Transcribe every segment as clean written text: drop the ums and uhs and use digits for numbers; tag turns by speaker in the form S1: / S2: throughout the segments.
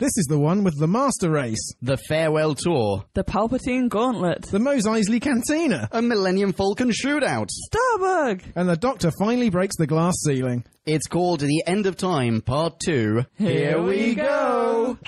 S1: This is the one with the Master Race,
S2: The Farewell Tour,
S3: The Palpatine Gauntlet,
S1: the Mos Eisley Cantina,
S2: a Millennium Falcon Shootout,
S3: Starbug,
S1: and the Doctor finally breaks the glass ceiling.
S2: It's called The End of Time, Part 2.
S3: Here we go!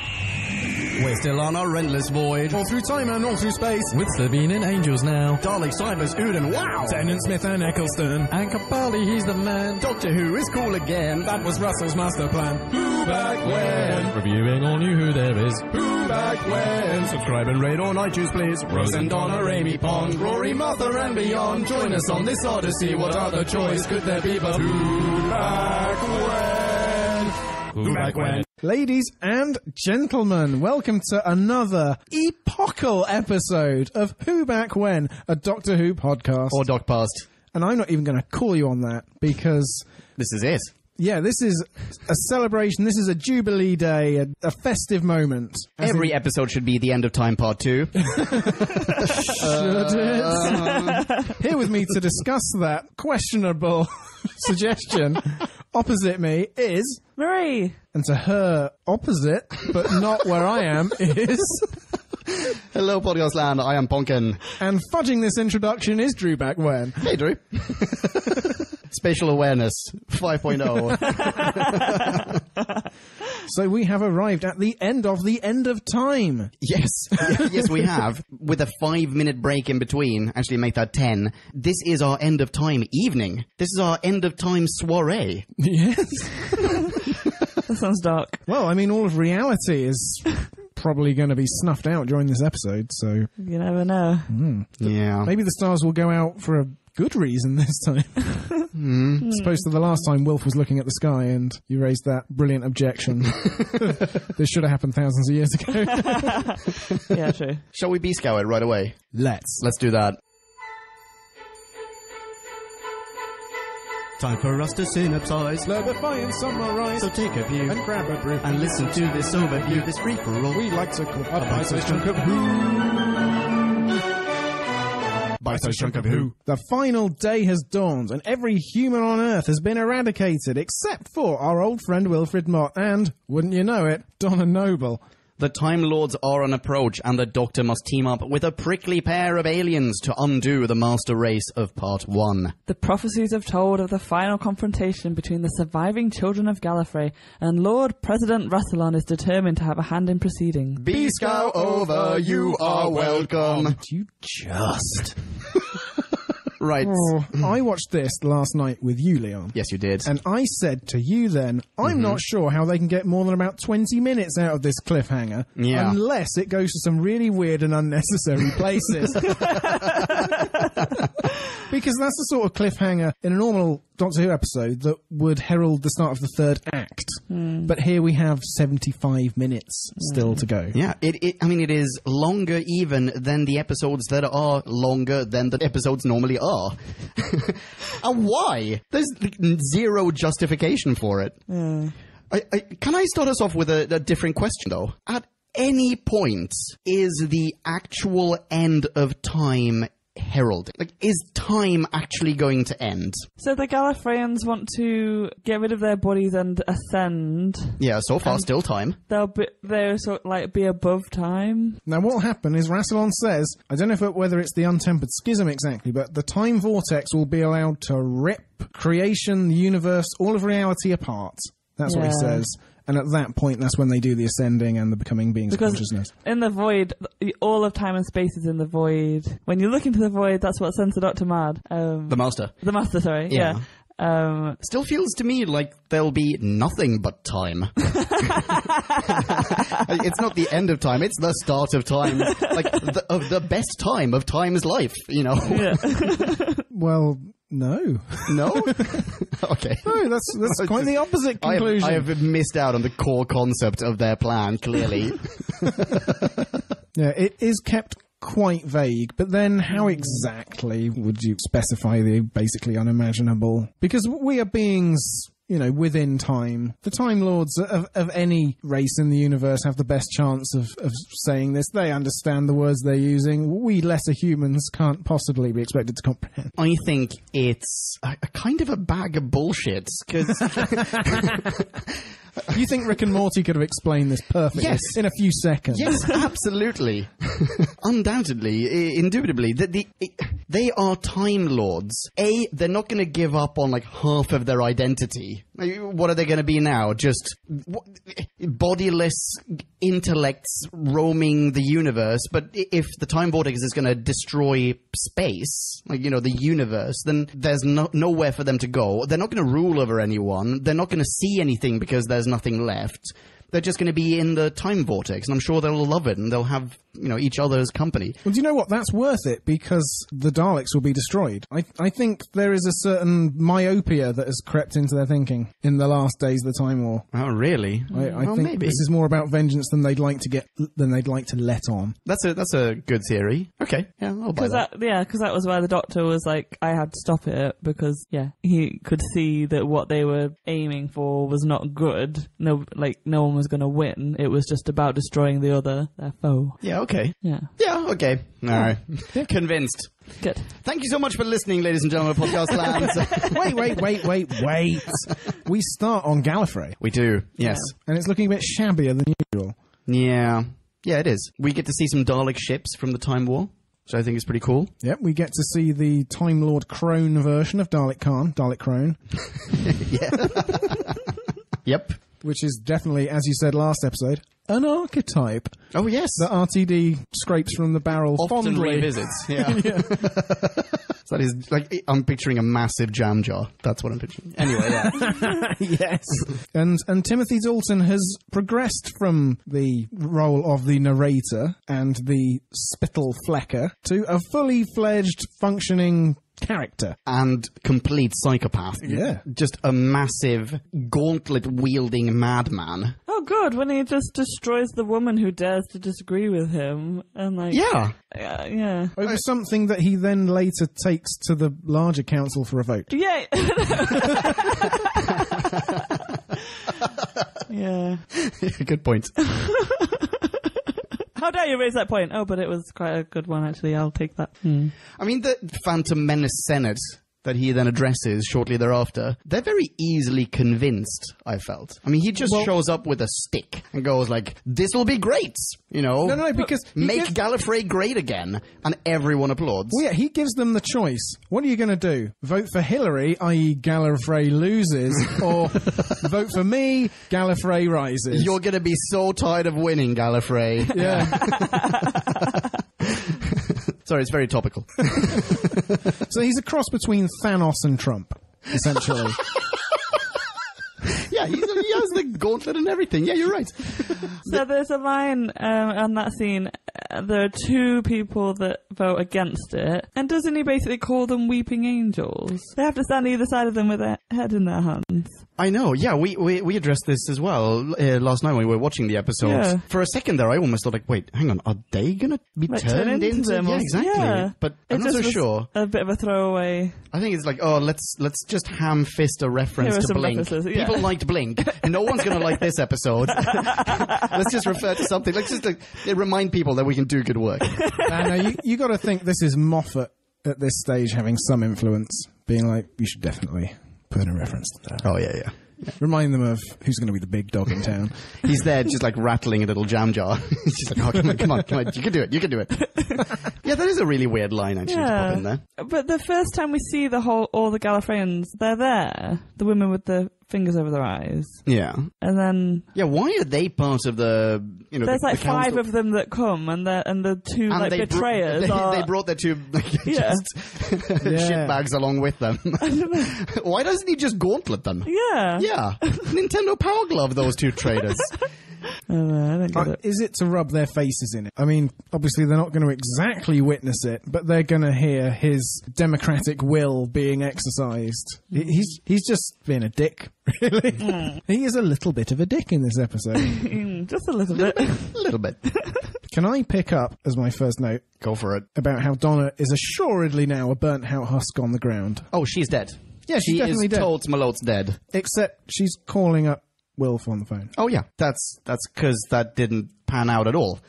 S2: We're still on our endless void.
S1: All through time and all through space.
S4: With Sabine and Angels now.
S2: Dalek, Cybers, Uden, wow!
S1: Tennant, Smith and Eccleston.
S4: And Capaldi, he's the man.
S2: Doctor Who is cool again.
S1: That was Russell's master plan. Who back when?
S4: Reviewing all new Who there is.
S1: Who back when?
S2: Subscribe and rate on iTunes, please.
S1: Rose and Donna, Amy Pond, Rory, Martha and beyond. Join us on this odyssey. What other choice could there be but Who back when?
S4: Who back when?
S1: Ladies and gentlemen, welcome to another epochal episode of Who Back When, a Doctor Who podcast.
S2: Or Doc Past.
S1: And I'm not even going to call you on that because...
S2: This is it.
S1: Yeah, this is a celebration. This is a Jubilee Day, a festive moment.
S2: Every episode should be The End of Time, Part 2.
S1: Should it? Here with me to discuss that questionable suggestion opposite me is...
S3: Marie!
S1: And to her opposite, but not where I am, is...
S2: Hello, Podcast Land. I am Ponkin.
S1: And fudging this introduction is Drew Back When.
S2: Hey, Drew. Spatial Awareness 5.0.
S1: So we have arrived at the end of time.
S2: Yes. Yes, we have. With a 5-minute break in between. Actually, make that 10. This is our end of time evening. This is our end of time soiree.
S1: Yes.
S3: That sounds dark.
S1: Well, I mean, all of reality is probably going to be snuffed out during this episode, so...
S3: You never know.
S2: Yeah.
S1: Maybe the stars will go out for a good reason this time. As opposed to the last time Wilf was looking at the sky and you raised that brilliant objection. This should have happened thousands of years ago.
S3: Yeah, true.
S2: Shall we B-scout it right away?
S1: Let's
S2: do that. Time for us to synopsize,
S1: clarify and summarize,
S2: so take a view
S1: and grab a brew
S2: and listen to this overview, this free-for-all.
S1: We like to call a bite-sized chunk of Who.
S2: Bite-sized chunk of Who.
S1: The final day has dawned and every human on Earth has been eradicated except for our old friend Wilfred Mott and, wouldn't you know it, Donna Noble.
S2: The Time Lords are on approach, and the Doctor must team up with a prickly pair of aliens to undo the Master Race of Part 1.
S3: The prophecies have told of the final confrontation between the surviving children of Gallifrey, and Lord President Rassilon is determined to have a hand in proceedings.
S2: B-scout over, you are welcome.
S1: You just...
S2: Right.
S1: Oh, I watched this last night with you, Leon.
S2: Yes, you did.
S1: And I said to you then, I'm not sure how they can get more than about 20 minutes out of this cliffhanger unless it goes to some really weird and unnecessary places. Because that's the sort of cliffhanger in a normal Doctor Who episode that would herald the start of the third act. But here we have 75 minutes still to go.
S2: Yeah, it is longer even than the episodes that are longer than the episodes normally are. And why? There's zero justification for it. Can I start us off with a different question, though? At any point, is the actual end of time heralded? Like, is time actually going to end?
S3: So the Gallifreyans want to get rid of their bodies and ascend.
S2: Yeah, so far still time.
S3: They'll sort of like be above time.
S1: Now what will happen is Rassilon says, I don't know whether it's the untempered schism exactly, but the time vortex will be allowed to rip creation, the universe, all of reality apart. That's what he says. And at that point, that's when they do the ascending and the becoming beings of consciousness.
S3: In the void, all of time and space is in the void. When you look into the void, that's what sends the Doctor mad.
S2: The Master.
S3: The Master, sorry. Yeah.
S2: Still feels to me like there'll be nothing but time. It's not the end of time, it's the start of time. Like, of the best time of time's life, you know?
S3: Yeah.
S1: Well... No.
S2: No? Okay.
S1: No, that's quite the opposite conclusion.
S2: I have missed out on the core concept of their plan, clearly.
S1: Yeah, it is kept quite vague, but then how exactly would you specify the basically unimaginable? Because we are beings... within time. The Time Lords of any race in the universe have the best chance of saying this. They understand the words they're using. We lesser humans can't possibly be expected to comprehend.
S2: I think it's a kind of a bag of bullshit, because...
S1: You think Rick and Morty could have explained this perfectly in a few seconds?
S2: Yes, absolutely. Undoubtedly, indubitably. They are Time Lords. They're not going to give up on like half of their identity. What are they going to be now? Just bodiless intellects roaming the universe. But if the time vortex is going to destroy space, the universe, then there's nowhere for them to go. They're not going to rule over anyone. They're not going to see anything because there's nothing left. They're just going to be in the time vortex, and I'm sure they'll love it, and they'll have, each other's company.
S1: Well, do you know what? That's worth it, because the Daleks will be destroyed. I think there is a certain myopia that has crept into their thinking in the last days of the Time War.
S2: Oh, really?
S1: I think
S2: maybe.
S1: This is more about vengeance than they'd like to let on.
S2: That's a good theory. Okay, yeah, I'll buy that.
S3: Because that was why the Doctor was like, I had to stop it, because he could see that what they were aiming for was not good. No one was going to win. It was just about destroying their foe.
S2: Yeah, okay.
S3: Yeah,
S2: okay. All right. Convinced.
S3: Good.
S2: Thank you so much for listening, ladies and gentlemen of Podcast Land.
S1: Wait. We start on Gallifrey.
S2: We do, yes.
S1: And it's looking a bit shabbier than usual.
S2: Yeah, it is. We get to see some Dalek ships from the Time War, so I think it's pretty cool.
S1: Yep, we get to see the Time Lord Crone version of Dalek Khan, Dalek Crone.
S2: Yep.
S1: Which is definitely, as you said last episode, an archetype.
S2: Oh, yes.
S1: That RTD scrapes from the barrel
S2: often
S1: fondly.
S2: Revisits. Yeah. So that is, I'm picturing a massive jam jar. That's what I'm picturing. Anyway, yeah.
S1: Yes. And Timothy Dalton has progressed from the role of the narrator and the spittle flecker to a fully fledged, functioning character.
S2: And complete psychopath.
S1: Yeah.
S2: Just a massive, gauntlet-wielding madman.
S3: Oh, good. When he just destroys the woman who dares to disagree with him. And
S2: Yeah.
S3: Yeah.
S1: Over something that he then later takes to the larger council for a vote.
S3: Yeah. Yeah.
S2: Good point.
S3: How dare you raise that point? Oh, but it was quite a good one, actually. I'll take that.
S2: I mean, the Phantom Menace Senate that he then addresses shortly thereafter, they're very easily convinced, I felt. I mean, he just shows up with a stick and goes like, this will be great,
S1: No, because...
S2: Make Gallifrey great again. And everyone applauds.
S1: Well, yeah, he gives them the choice. What are you going to do? Vote for Hillary, i.e. Gallifrey loses, or vote for me, Gallifrey rises?
S2: You're going to be so tired of winning, Gallifrey.
S1: Yeah.
S2: Sorry, it's very topical.
S1: So he's a cross between Thanos and Trump, essentially.
S2: Yeah, he has the gauntlet and everything. Yeah, you're right.
S3: So there's a line on that scene. There are two people that vote against it. And doesn't he basically call them weeping angels? They have to stand either side of them with their head in their hands.
S2: I know, yeah, we addressed this as well last night when we were watching the episode.
S3: Yeah.
S2: For a second there, I almost thought, wait, hang on, are they going to be turned into
S3: them?
S2: Yeah, exactly.
S3: Yeah.
S2: But I'm not so sure.
S3: A bit of a throwaway.
S2: I think it's like, let's just ham-fist a reference to Blink. People liked Blink. No one's going to like this episode. Let's just refer to something. Let's just remind people that we can do good work.
S1: No, you got to think this is Moffat at this stage having some influence, being like, you should definitely put in a reference to that.
S2: Oh, yeah.
S1: Remind them of who's going to be the big dog in town.
S2: He's there just rattling a little jam jar. He's just like, oh, come on. You can do it. Yeah, that is a really weird line, actually, to pop in there.
S3: But the first time we see all the Gallifreyans, they're there. The women with the fingers over their eyes.
S2: Yeah.
S3: And then...
S2: Yeah, why are they part of the...
S3: There's
S2: the
S3: five of them that come, and the two betrayers
S2: they brought their two shitbags along with them.
S3: I don't know.
S2: Why doesn't he just gauntlet them?
S3: Yeah.
S2: Yeah. Nintendo Power Glove those two traitors.
S3: I don't get it.
S1: Is it to rub their faces in it? I mean, obviously they're not going to exactly witness it, but they're going to hear his democratic will being exercised. He's just being a dick, really. He is a little bit of a dick in this episode.
S3: Just a little bit.
S2: A little bit.
S1: Can I pick up, as my first note,
S2: Go for it.
S1: about how Donna is assuredly now a burnt-out husk on the ground?
S2: Oh, she's dead.
S1: Yeah, she's definitely
S2: is
S1: dead.
S2: told Smollot's dead.
S1: Except she's calling up Wilf on the phone.
S2: Oh yeah, that's because that didn't pan out at all.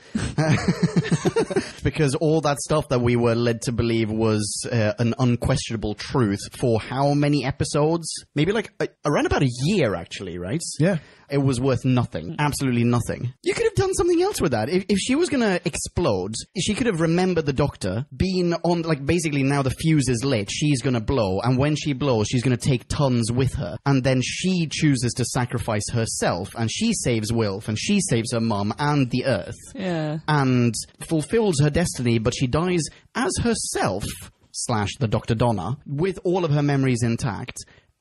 S2: Because all that stuff that we were led to believe was an unquestionable truth for how many episodes? Maybe like around about a year, actually, right?
S1: Yeah.
S2: It was worth nothing. Absolutely nothing. You could have done something else with that. If she was going to explode, she could have remembered the Doctor, been on, like, basically now the fuse is lit, she's going to blow, and when she blows, she's going to take tons with her. And then she chooses to sacrifice herself, and she saves Wilf, and she saves her mum and the Earth.
S3: Yeah.
S2: And fulfills her destiny, but she dies as herself, / the Dr. Donna, with all of her memories intact.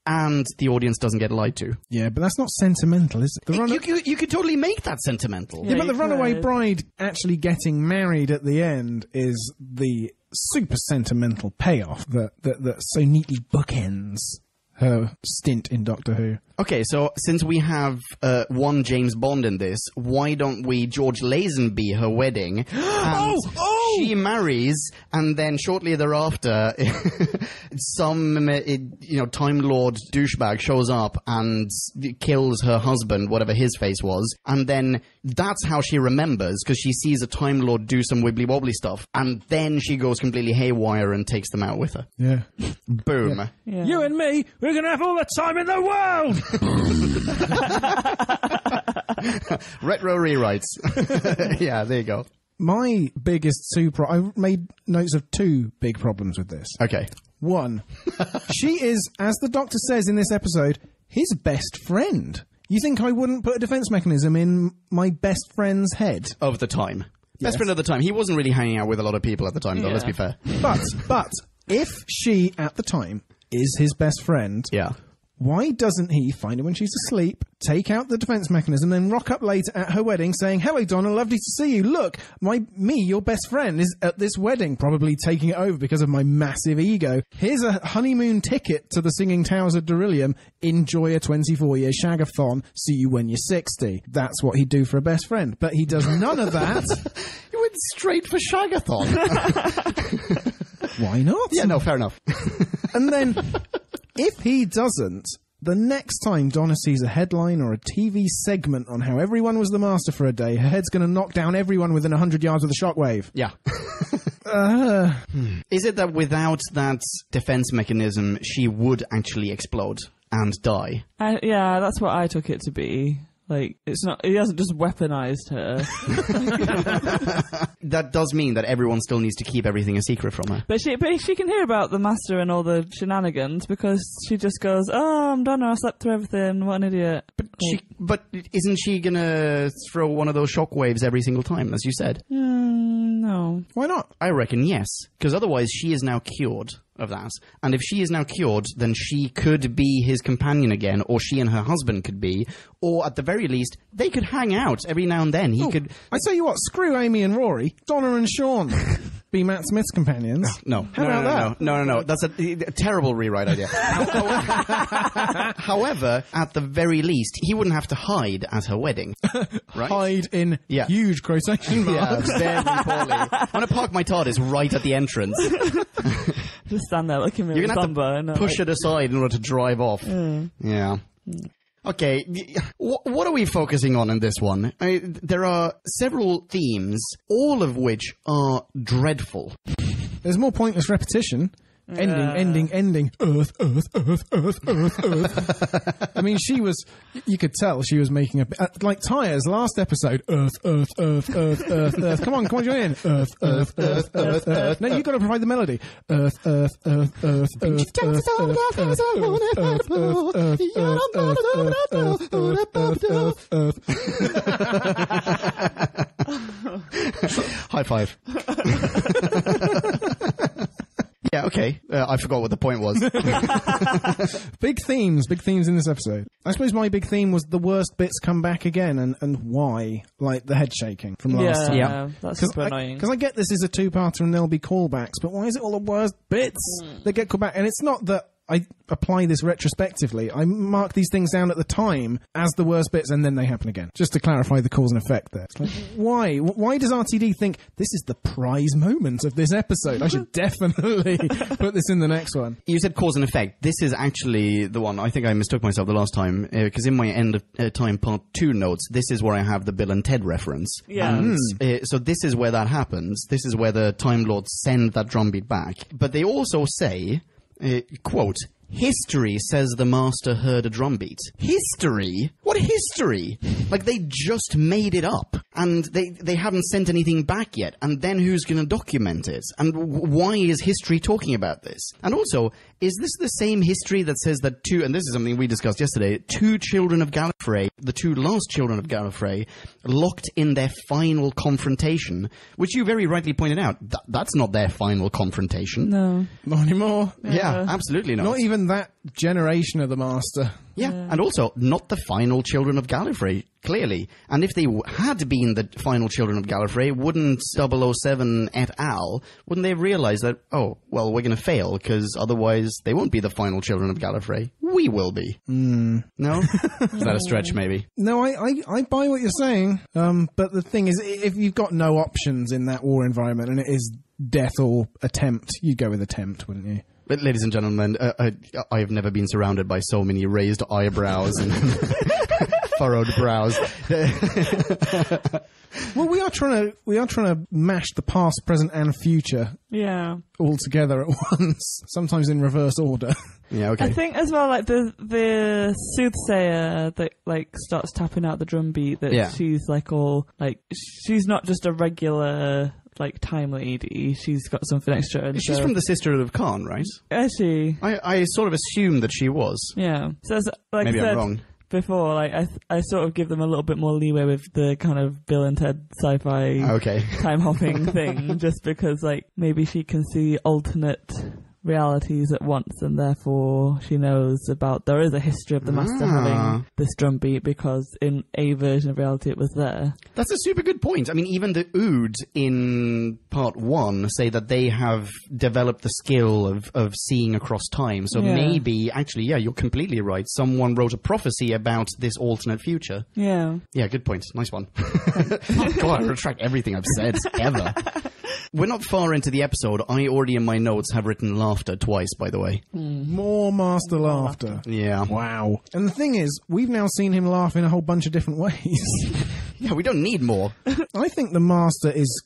S2: And the audience doesn't get lied to.
S1: Yeah, but that's not sentimental, is it?
S2: You could totally make that sentimental.
S1: Yeah, but the
S3: you
S1: runaway
S3: could.
S1: bride actually getting married at the end is the super sentimental payoff that so neatly bookends her stint in Doctor Who.
S2: Okay, so since we have one James Bond in this, why don't we George Lazenby her wedding? And she marries, and then shortly thereafter, some Time Lord douchebag shows up and kills her husband, whatever his face was, and then that's how she remembers, because she sees a Time Lord do some wibbly wobbly stuff, and then she goes completely haywire and takes them out with her.
S1: Yeah.
S2: Boom.
S3: Yeah.
S4: You and me, we're going to have all the time in the world!
S2: Retro rewrites. Yeah, there you go.
S1: My biggest I made notes of two big problems with this.
S2: Okay.
S1: One, she is, as the Doctor says in this episode, his best friend. You think I wouldn't put a defense mechanism in my best friend's head?
S2: Of the time. Best friend of the time. He wasn't really hanging out with a lot of people at the time, though, let's be fair.
S1: But if she, at the time, is his best friend,
S2: Yeah.
S1: why doesn't he find her when she's asleep, take out the defense mechanism, then rock up later at her wedding saying, "Hello, Donna, lovely to see you. Look, your best friend, is at this wedding, probably taking it over because of my massive ego. Here's a honeymoon ticket to the Singing Towers of Darillium. Enjoy a 24-year shagathon. See you when you're 60. That's what he'd do for a best friend. But he does none of that.
S2: You went straight for Shagathon.
S1: Why not?
S2: Yeah, no, fair enough.
S1: And then, if he doesn't, the next time Donna sees a headline or a TV segment on how everyone was the master for a day, her head's going to knock down everyone within 100 yards with a shockwave.
S2: Yeah. Is it that without that defense mechanism, she would actually explode and die?
S3: Yeah, that's what I took it to be. Like, it's not, he hasn't just weaponized her.
S2: That does mean that everyone still needs to keep everything a secret from her.
S3: But she can hear about the master and all the shenanigans because she just goes, "Oh, I'm done. I slept through everything. What an idiot."
S2: But isn't she gonna throw one of those shockwaves every single time, as you said?
S3: No.
S1: Why not?
S2: I reckon yes, because otherwise she is now cured of that. And if she is now cured, then she could be his companion again, or she and her husband could be, or at the very least, they could hang out every now and then. He could...
S1: I tell you what, screw Amy and Rory, Donna and Sean. Be Matt Smith's companions.
S2: No.
S1: How about that?
S2: No. That's a terrible rewrite idea. However, at the very least, he wouldn't have to hide at her wedding. Right?
S1: Hide in
S2: Yeah.
S1: huge quotation marks.
S2: Yeah, very poorly. I'm going to park my TARDIS right at the entrance.
S3: Just stand there looking at me
S2: You're
S3: with
S2: going to have
S3: Dumbo.
S2: to push it aside in order to drive off. Yeah. Okay, what are we focusing on in this one? There are several themes, all of which are dreadful.
S1: There's more pointless repetition. Ending. Earth. I mean, you could tell she was making like Tyres last episode. Earth. Come on, join in. Earth. No, you've got to provide the melody. Earth.
S2: High five. Yeah, okay. I forgot what the point was.
S1: Big themes in this episode. I suppose my big theme was the worst bits come back again, and why, like the head shaking from last time.
S3: Yeah, that's super annoying.
S1: Because I get this is a two-parter and there'll be callbacks, but why is it all the worst bits that get called back? And it's not that I apply this retrospectively. I mark these things down at the time as the worst bits, and then they happen again. Just to clarify the cause and effect there. It's like, why? Why does RTD think this is the prize moment of this episode? I should definitely put this in the next one.
S2: You said cause and effect. This is actually the one. I think I mistook myself the last time, because in my end of time part 2 notes, this is where I have the Bill and Ted reference.
S3: Yeah.
S2: And, so this is where that happens. This is where the Time Lords send that drumbeat back. But they also say, quote, history says the master heard a drumbeat. History? What history? Like, they just made it up. And they haven't sent anything back yet. And then who's going to document it? And why is history talking about this? And also, is this the same history that says that and this is something we discussed yesterday, 2 children of Gallifrey, the 2 last children of Gallifrey, locked in their final confrontation, which you very rightly pointed out, that's not their final confrontation.
S3: No.
S1: Not anymore.
S2: Yeah, absolutely not.
S1: Not even that generation of the Master.
S2: Yeah, and also not the final children of Gallifrey, clearly. And if they had been the final children of Gallifrey, wouldn't 007 et al., wouldn't they realize that, oh, well, we're going to fail, because otherwise they won't be the final children of Gallifrey. We will be. No? Is that a stretch, maybe?
S1: No, I buy what you're saying. But the thing is, if you've got no options in that war environment, and it is death or attempt, you'd go with attempt, wouldn't you?
S2: But, ladies and gentlemen, I have never been surrounded by so many raised eyebrows and furrowed brows.
S1: Well, we are trying to mash the past, present, and future.
S3: Yeah.
S1: All together at once, sometimes in reverse order.
S2: Yeah, okay.
S3: I think as well, like the soothsayer that like starts tapping out the drum beat, that she's like all like she's not just a regular like time lady. She's got something extra. And
S2: she's from the Sisterhood of Khan, right?
S3: Is she?
S2: I sort of assumed that she was.
S3: Yeah. So as, like
S2: maybe
S3: I said
S2: I'm wrong.
S3: Before, like I sort of give them a little bit more leeway with the kind of Bill and Ted sci-fi time hopping thing, just because like maybe she can see alternate realities at once, and therefore she knows about there is a history of the Master having this drum beat, because in a version of reality it was there.
S2: That's a super good point. I mean, even the Ood in part 1 say that they have developed the skill of seeing across time. So maybe, actually, yeah, you're completely right. Someone wrote a prophecy about this alternate future.
S3: Yeah.
S2: Yeah, good point. Nice one. God, I retract everything I've said ever. We're not far into the episode. I already in my notes have written laughter twice, by the way.
S1: More Master laughter.
S2: Yeah.
S1: Wow. And the thing is, we've now seen him laugh in a whole bunch of different ways.
S2: Yeah, we don't need more.
S1: I think the Master is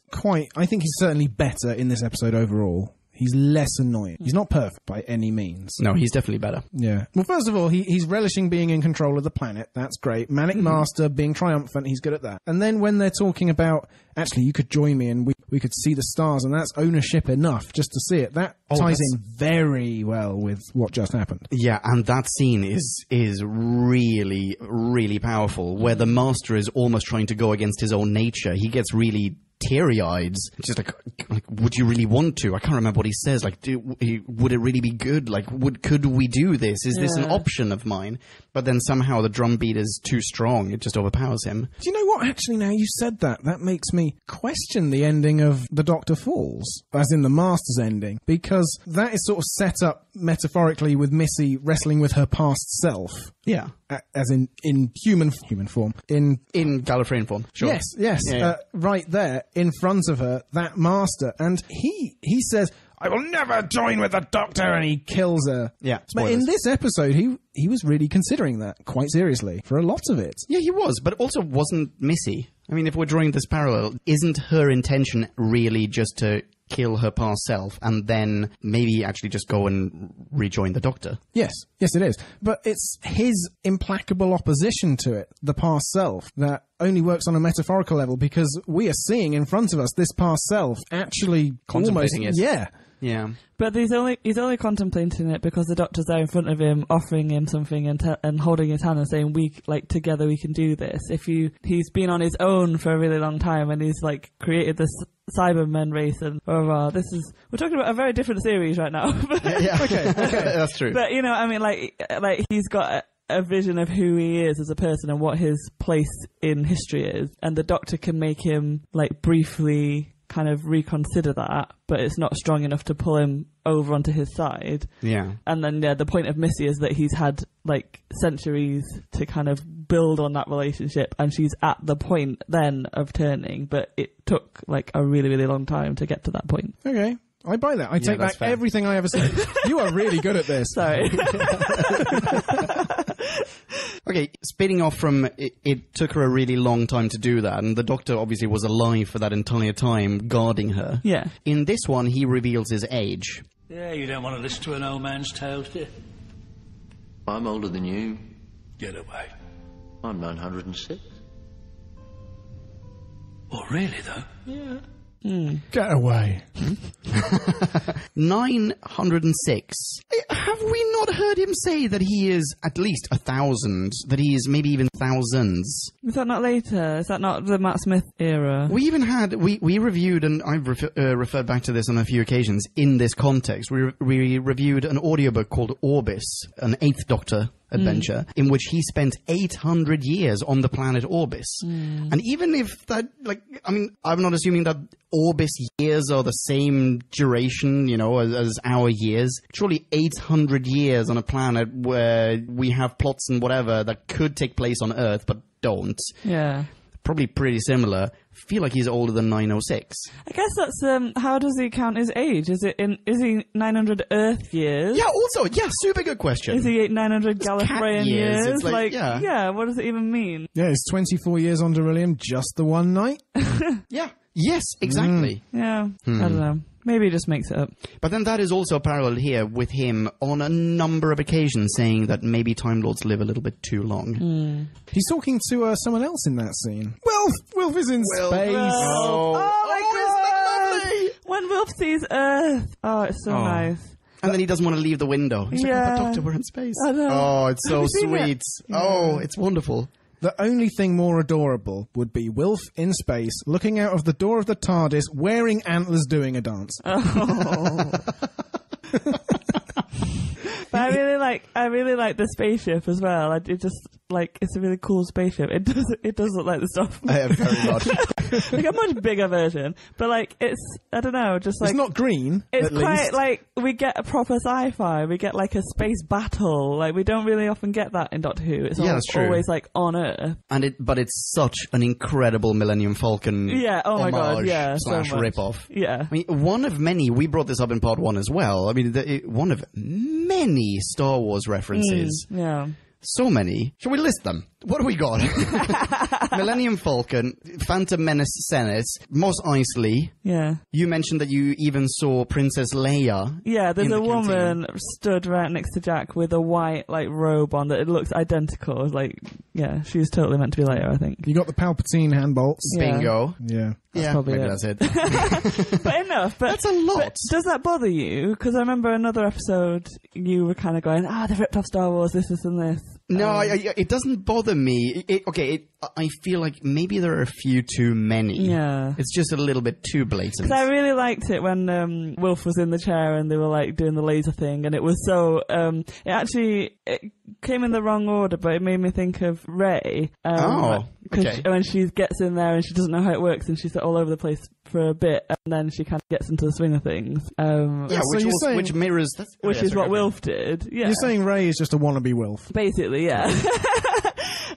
S1: I think he's certainly better in this episode overall. He's less annoying. He's not perfect by any means.
S2: No, he's definitely better.
S1: Yeah. Well, first of all, he's relishing being in control of the planet. That's great. Manic Master being triumphant. He's good at that. And then when they're talking about, actually, you could join me and we could see the stars, and that's ownership enough just to see it. That ties in very well with what just happened.
S2: Yeah, and that scene is really, really powerful, where the Master is almost trying to go against his own nature. He gets really teary-eyed. Just like, would you really want to? I can't remember what he says. Like, would it really be good? Like, could we do this? Is this an option of mine? But then somehow the drum beat is too strong. It just overpowers him.
S1: Do you know what? Actually, now you said that makes me question the ending of The Doctor Falls, as in the Master's ending, because that is sort of set up metaphorically with Missy wrestling with her past self.
S2: Yeah.
S1: As in human form. In
S2: Gallifreyan form. Sure.
S1: Yes. Yeah. Right there in front of her, that Master. And he says, I will never join with the Doctor, and he kills her.
S2: Yeah.
S1: But in this episode, he was really considering that quite seriously for a lot of it.
S2: Yeah, he was, but also wasn't Missy. I mean, if we're drawing this parallel, isn't her intention really just to kill her past self and then maybe actually just go and rejoin the Doctor?
S1: Yes, it is. But it's his implacable opposition to it, the past self, that only works on a metaphorical level, because we are seeing in front of us this past self actually
S2: contemplating it.
S1: Yeah.
S2: Yeah.
S3: But he's only contemplating it because the Doctor's there in front of him, offering him something and holding his hand and saying, together we can do this. He's been on his own for a really long time, and he's like created this Cybermen race, and we're talking about a very different series right now.
S2: Yeah. Okay. That's true.
S3: But I mean, like he's got a vision of who he is as a person and what his place in history is, and the Doctor can make him like briefly kind of reconsider that, but it's not strong enough to pull him over onto his side.
S2: Yeah.
S3: And then, the point of Missy is that he's had, like, centuries to kind of build on that relationship, and she's at the point then of turning, but it took, like, a really, really long time to get to that point.
S1: Okay. I buy that. I take back
S2: fair.
S1: everything I ever said. You are really good at this.
S3: Sorry.
S2: Okay, spinning off from it took her a really long time to do that, and the Doctor obviously was alive for that entire time, guarding her.
S3: Yeah.
S2: In this one, he reveals his age.
S5: Yeah, you don't want to listen to an old man's tales, do you?
S6: I'm older than you.
S5: Get away.
S6: I'm 906.
S5: Well, really, though?
S6: Yeah.
S1: Get away.
S2: 906. Have we not heard him say that he is at least 1,000? That he is maybe even thousands?
S3: Is that not later? Is that not the Matt Smith era?
S2: We even had, we reviewed, and I've referred back to this on a few occasions in this context. We reviewed an audiobook called Orbis, an 8th Doctor adventure, in which he spent 800 years on the planet Orbis. And even if that, like, I mean, I'm not assuming that Orbis years are the same duration, you know, as our years. Surely 800 years on a planet where we have plots and whatever that could take place on Earth but don't.
S3: Yeah.
S2: Probably pretty similar. Feel like he's older than 906.
S3: I guess that's, how does he count his age? Is he 900 Earth years?
S2: Yeah, also, super good question.
S3: Is he 900
S2: cat
S3: Gallifreyan
S2: years.
S3: years?
S2: It's like, yeah.
S3: What does it even mean?
S1: Yeah, it's 24 years on Beryllium, just the one night.
S2: Yeah. Yes, exactly.
S3: Yeah, I don't know. Maybe he just makes it up.
S2: But then that is also a parallel here with him on a number of occasions saying that maybe Time Lords live a little bit too long.
S1: He's talking to someone else in that scene. Wilf is in space.
S3: Oh my
S2: isn't that lovely?
S3: When Wilf sees Earth. Oh, it's so nice.
S2: And then he doesn't want to leave the window. He's like,
S3: Yeah.
S2: but Doctor, we're in space.
S3: I know.
S2: Oh, it's so
S3: Have you seen
S2: sweet.
S3: it?
S2: Oh, it's wonderful.
S1: The only thing more adorable would be Wilf in space, looking out of the door of the TARDIS, wearing antlers, doing a dance.
S3: Oh. But I really like the spaceship as well. It just, like, it's a really cool spaceship. It does look like the stuff.
S2: Very much.
S3: Like a much bigger version. But, like, it's, I don't know, just like...
S1: It's not green,
S3: It's
S1: at
S3: quite
S1: least.
S3: like, we get a proper sci-fi. We get, like, a space battle. Like, we don't really often get that in Doctor Who. It's
S2: that's true.
S3: always, like, on Earth.
S2: But it's such an incredible Millennium Falcon
S3: Yeah, oh my God,
S2: homage
S3: yeah, so
S2: /
S3: much.
S2: rip-off.
S3: Yeah.
S2: I mean, one of many, we brought this up in part 1 as well. I mean, one of many Star Wars references.
S3: Yeah.
S2: So many. Shall we list them? What do we got? Millennium Falcon, Phantom Menace Senate, Mos Eisley.
S3: Yeah.
S2: You mentioned that you even saw Princess Leia.
S3: Yeah, there's
S2: in
S3: a
S2: the
S3: woman stood right next to Jack with a white, like, robe on that it looks identical. Like, yeah, she was totally meant to be Leia, I think.
S1: You got the Palpatine hand bolts.
S3: Yeah.
S2: Bingo.
S1: Yeah.
S2: Yeah,
S3: probably
S2: maybe
S3: it.
S2: that's it.
S3: But enough. But
S2: That's a lot.
S3: But does that bother you? Because I remember another episode you were kind of going, they've ripped off Star Wars, this and this.
S2: No, it doesn't bother me. I feel like maybe there are a few too many.
S3: Yeah.
S2: It's just a little bit too blatant.
S3: Because I really liked it when Wilf was in the chair and they were like doing the laser thing, and it was so it came in the wrong order, but it made me think of Rey.
S2: Okay.
S3: When she gets in there and she doesn't know how it works, and she's all over the place for a bit, and then she kind of gets into the swing of things.
S2: Which mirrors...
S3: Which is what Wilf did. Yeah.
S1: You're saying Ray is just a wannabe Wilf.
S3: Basically, yeah.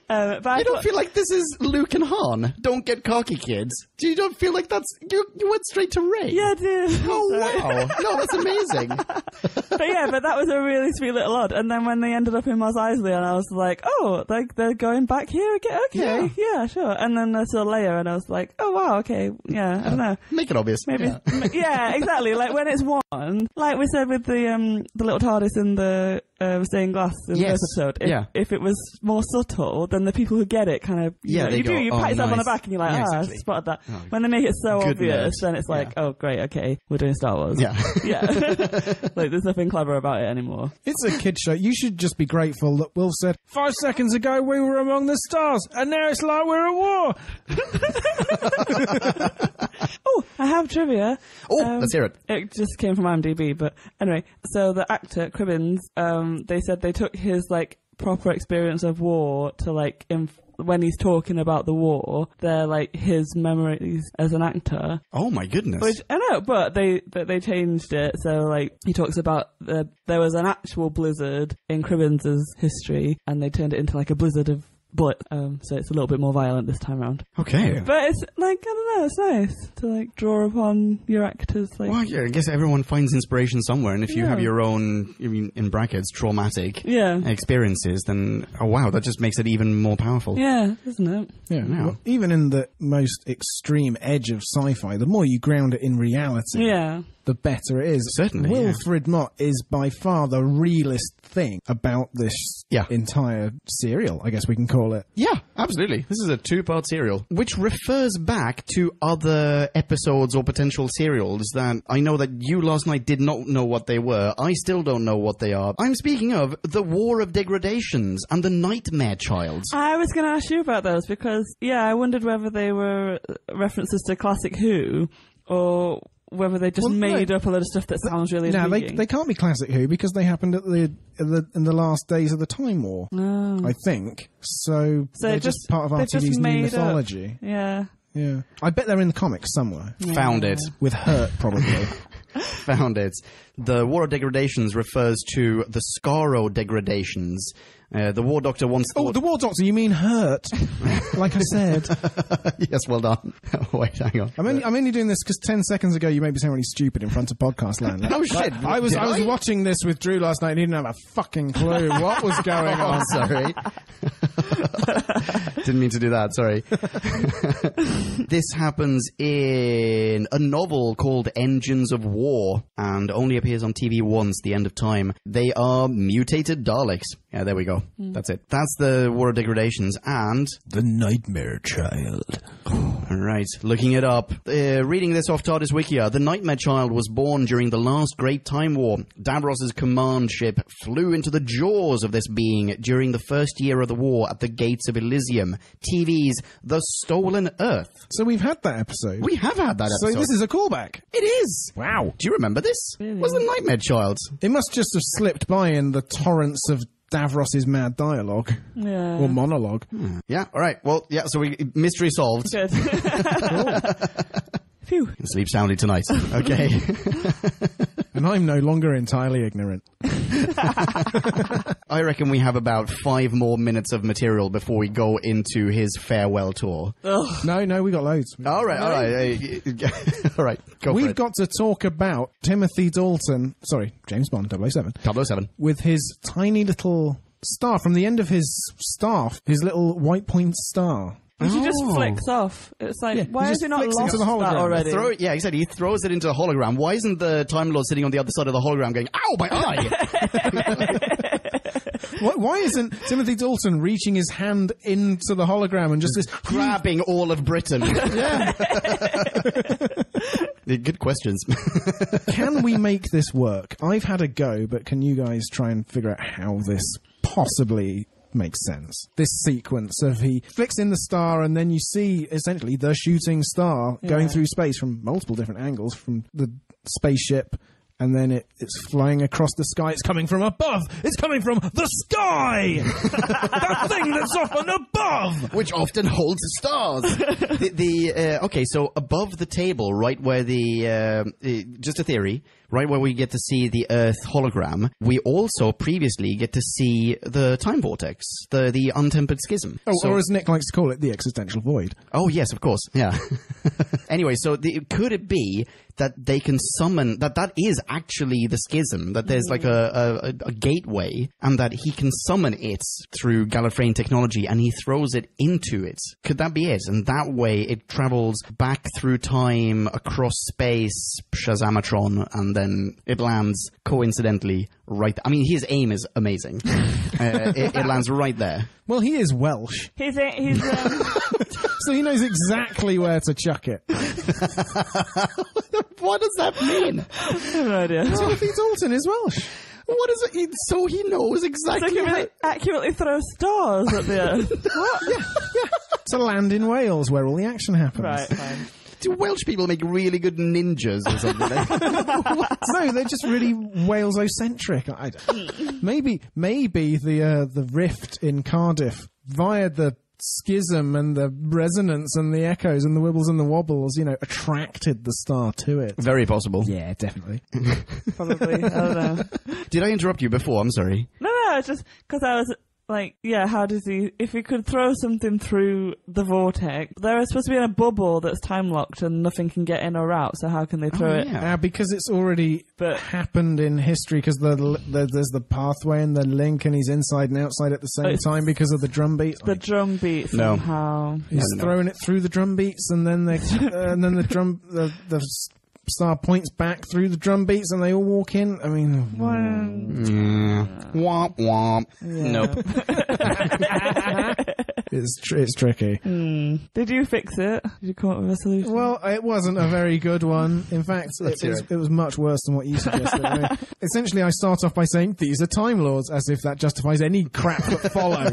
S3: But I
S2: don't feel like this is Luke and Han. Don't get cocky, kids. You don't feel like that's... You went straight to Rey.
S3: Yeah, I did.
S2: Oh, wow. No, that's amazing.
S3: But that was a really sweet little odd. And then when they ended up in Mos Eisley, and I was like, oh, like they're going back here again? Okay, yeah, sure. And then I saw Leia, and I was like, oh, wow, okay, yeah, I don't know.
S2: Make it obvious.
S3: Maybe,
S2: Yeah.
S3: exactly. Like when it's one, like we said with the little TARDIS in the stained glass in the first episode. If it was more subtle, then the people who get it kind of, you pat yourself on the back and you're like,
S2: exactly.
S3: I spotted that. When they make it so
S2: Good
S3: obvious,
S2: nerds.
S3: then it's like, oh, great, okay, we're doing Star Wars.
S2: Yeah.
S3: Yeah. Like there's nothing clever about it anymore.
S1: It's a kid show. You should just be grateful that Wilf said, 5 seconds ago we were among the stars, and now it's like we're at war.
S3: Oh, I have trivia.
S2: Oh, let's hear it.
S3: It just came from IMDb, but anyway. So the actor, Cribbins, they said they took his, like, proper experience of war to, like, when he's talking about the war, they're like his memories as an actor.
S2: Oh my goodness.
S3: Which I know, but they changed it. So like he talks about there was an actual blizzard in Cribbins' history, and they turned it into like a blizzard of bullets. So it's a little bit more violent this time around.
S2: Okay.
S3: But it's like, I don't know, it's nice to like draw upon your actors. Like,
S2: Well, yeah, I guess everyone finds inspiration somewhere, and if you have your own, I mean, in brackets, traumatic experiences, then, oh wow, that just makes it even more powerful.
S3: Yeah, isn't it?
S1: Yeah.
S2: Yeah.
S1: Well, even in the most extreme edge of sci-fi, the more you ground it in reality,
S3: Yeah.
S1: the better it is.
S2: Certainly,
S1: Wilfred Mott is by far the realest thing about this entire serial, I guess we can call it.
S2: Yeah, absolutely. This is a 2-part serial, which refers back to other episodes or potential serials that I know that you last night did not know what they were. I still don't know what they are. I'm speaking of The War of Degradations and The Nightmare Child.
S3: I was going to ask you about those because, I wondered whether they were references to Classic Who or whether they just made up a lot of stuff that sounds really intriguing.
S1: They can't be Classic Who because they happened at in the last days of the Time War, I think. So they're just part of RTV's new mythology.
S3: Yeah.
S1: Yeah. I bet they're in the comics somewhere.
S2: Yeah. Found it.
S1: With Hurt, probably.
S2: Found it. The War of Degradations refers to the Skaro degradations. The War Doctor once thought...
S1: Oh, the War Doctor, you mean Hurt. Like I said.
S2: Yes, well done. Wait, hang on.
S1: I'm only doing this because 10 seconds ago you made me sound really stupid in front of podcast land.
S2: Oh, shit.
S1: I was watching this with Drew last night and he didn't have a fucking clue what was going on.
S2: Sorry. Didn't mean to do that, sorry. This happens in a novel called Engines of War and only appears on TV once, The End of Time. They are mutated Daleks. Yeah, there we go. That's it. That's the War of Degradations and...
S1: The Nightmare Child.
S2: Alright, looking it up. Reading this off TARDIS Wikia, the Nightmare Child was born during the last Great Time War. Davros's command ship flew into the jaws of this being during the first year of the war at the gates of Elysium. TV's The Stolen Earth.
S1: So we've had that episode.
S2: We have had that episode.
S1: So this is a callback.
S2: It is.
S1: Wow.
S2: Do you remember this?
S3: Really?
S2: Was the Nightmare Child?
S1: It must just have slipped by in the torrents of Davros's mad dialogue.
S3: Yeah.
S1: Or monologue.
S2: Yeah, alright. Well, yeah, so mystery solved.
S3: Good. Phew.
S2: Sleep soundly tonight. Okay.
S1: And I'm no longer entirely ignorant.
S2: I reckon we have about 5 more minutes of material before we go into his farewell tour.
S3: Ugh.
S1: No, we got loads.
S2: All right. All right, go for
S1: We've
S2: it.
S1: got to talk about Timothy Dalton, James Bond, 007.
S2: 007.
S1: With his tiny little star, from the end of his staff, his little white point star.
S3: Which he just flicks off. It's like, why is he not lost
S1: into the hologram.
S3: that already?
S2: Yeah, exactly. He throws it into the hologram. Why isn't the Time Lord sitting on the other side of the hologram going, ow, my eye?
S1: Why isn't Timothy Dalton reaching his hand into the hologram and just
S2: grabbing all of Britain?
S1: Yeah.
S2: Good questions.
S1: Can we make this work? I've had a go, but can you guys try and figure out how this possibly makes sense? This sequence of he flicks in the star and then you see essentially the shooting star going through space from multiple different angles from the spaceship, and then it's flying across the sky. It's coming from above. It's coming from the sky. That thing that's often above,
S2: which often holds stars. Okay, so above the table, right where just a theory, right where we get to see the Earth hologram, we also previously get to see the time vortex, the untempered schism.
S1: Or as Nick likes to call it, the existential void.
S2: Oh yes, of course, yeah. Anyway, so could it be that they can summon that is actually the schism, that there's like a gateway, and that he can summon it through Gallifreyan technology, and he throws it into it? Could that be it? And that way it travels back through time, across space, Shazamatron, and then it lands coincidentally right there. I mean, his aim is amazing. It lands right there.
S1: Well, he is Welsh.
S3: He's
S1: so he knows exactly where to chuck it.
S2: What does that mean?
S3: I have no idea.
S1: Timothy Dalton is Welsh.
S2: What is it? So he knows exactly.
S3: So he really accurately throw stars at the Earth.
S1: What? Yeah. To land in Wales, where all the action happens.
S3: Right, fine.
S2: Do Welsh people make really good ninjas or something?
S1: No, they're just really Wales-ocentric. Maybe the rift in Cardiff via the schism and the resonance and the echoes and the wibbles and the wobbles, attracted the star to it.
S2: Very possible.
S1: Yeah, definitely.
S3: Probably. I don't know.
S2: Did I interrupt you before? I'm sorry.
S3: No, it's just because I was like, how does he... If he could throw something through the vortex, they're supposed to be in a bubble that's time-locked and nothing can get in or out, so how can they throw it?
S2: Yeah.
S1: Because it's already happened in history, because there's the pathway and the link, and he's inside and outside at the same time because of the drum beats.
S3: The drum beats somehow.
S1: He's throwing it through the drum beats, and then the star points back through the drum beats and they all walk in. I mean...
S2: Womp womp.
S3: Yeah.
S2: Nope.
S1: It's tricky.
S3: Did you fix it? Did you come up with a solution?
S1: Well, it wasn't a very good one. In fact, it was much worse than what you suggested. Essentially, I start off by saying, these are Time Lords, as if that justifies any crap that follows.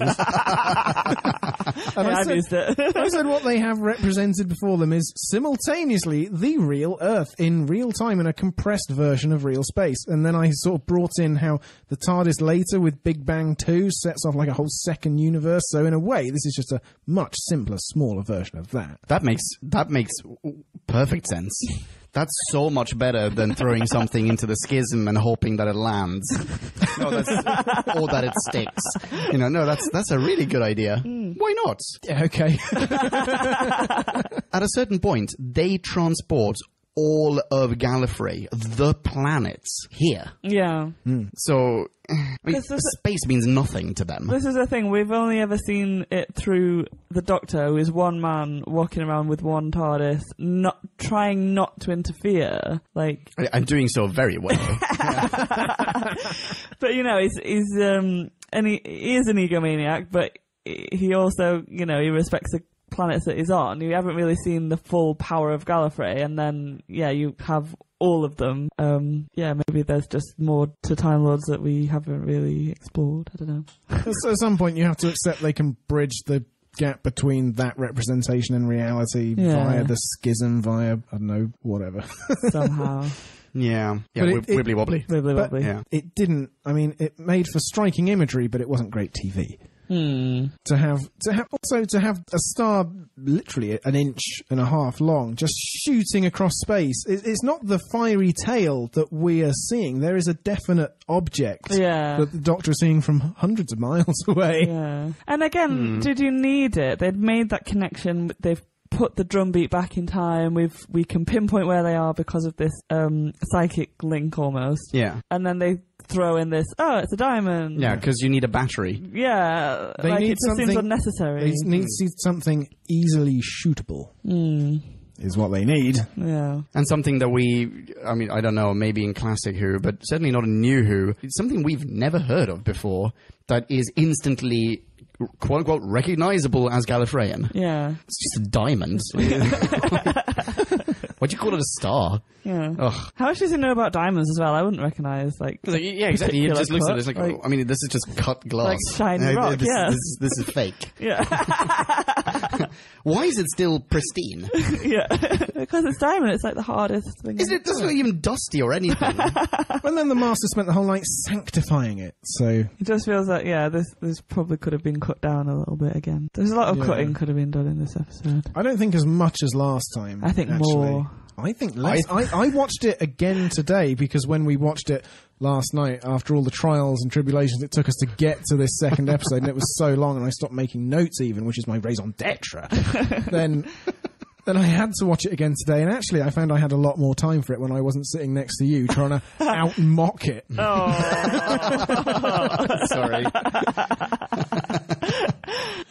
S1: And
S3: I've used it.
S1: I said what they have represented before them is simultaneously the real Earth in real time in a compressed version of real space. And then I sort of brought in how the TARDIS later with Big Bang 2 sets off like a whole second universe. So in a way, this is just a much simpler, smaller version of that.
S2: That makes perfect sense. That's so much better than throwing something into the schism and hoping that it lands. Or that it sticks. That's a really good idea. Why not?
S1: Yeah, okay.
S2: At a certain point, they transport all of Gallifrey, the planets, here.
S3: Yeah.
S2: So, space means nothing to them.
S3: This is the thing, we've only ever seen it through the Doctor, who is one man walking around with one TARDIS, trying not to interfere.
S2: I'm doing so very well.
S3: But, he's he is an egomaniac, but he also, he respects the planets that he's on. You haven't really seen the full power of Gallifrey, and then you have all of them. Maybe there's just more to Time Lords that we haven't really explored. I don't know.
S1: So at some point you have to accept they can bridge the gap between that representation and reality via the schism, via, I don't know, whatever.
S3: Somehow.
S2: Yeah, wibbly wobbly.
S3: Wibbly wobbly.
S2: Yeah.
S1: It didn't, it made for striking imagery, but it wasn't great TV. To have a star literally an inch and a half long just shooting across space. It's not the fiery tail that we are seeing. There is a definite object that the Doctor is seeing from hundreds of miles away.
S3: Yeah. And again, did you need it? They'd made that connection. They've put the drum beat back in time. We can pinpoint where they are because of this psychic link almost.
S2: Yeah.
S3: And then they throw in this, it's a diamond.
S2: Yeah, because you need a battery.
S3: Yeah.
S1: It just
S3: seems unnecessary.
S1: They need something easily shootable. Is what they need.
S3: Yeah.
S2: And something that I don't know, maybe in classic Who, but certainly not in New Who, it's something we've never heard of before that is instantly, quote-unquote, recognizable as Gallifreyan.
S3: Yeah.
S2: It's just a diamond. Why'd you call it a star?
S3: Yeah.
S2: Ugh.
S3: How much does he know about diamonds as well? I wouldn't recognise,
S2: yeah, exactly. He just looks at it, it's like, this is just cut glass.
S3: Like shiny rock,
S2: This is fake.
S3: Yeah.
S2: Why is it still pristine?
S3: Yeah. Because it's diamond, it's like the hardest thing.
S2: It doesn't look even dusty or anything.
S1: And then the Master spent the whole night sanctifying it, so...
S3: It just feels like, this probably could have been cut down a little bit again. There's a lot of cutting could have been done in this episode.
S1: I don't think as much as last time.
S3: I think more.
S1: I think less. I watched it again today because when we watched it last night, after all the trials and tribulations it took us to get to this second episode, and it was so long and I stopped making notes even, which is my raison d'etre, then I had to watch it again today, and actually I found I had a lot more time for it when I wasn't sitting next to you trying to out-mock it.
S3: Oh.
S2: Sorry.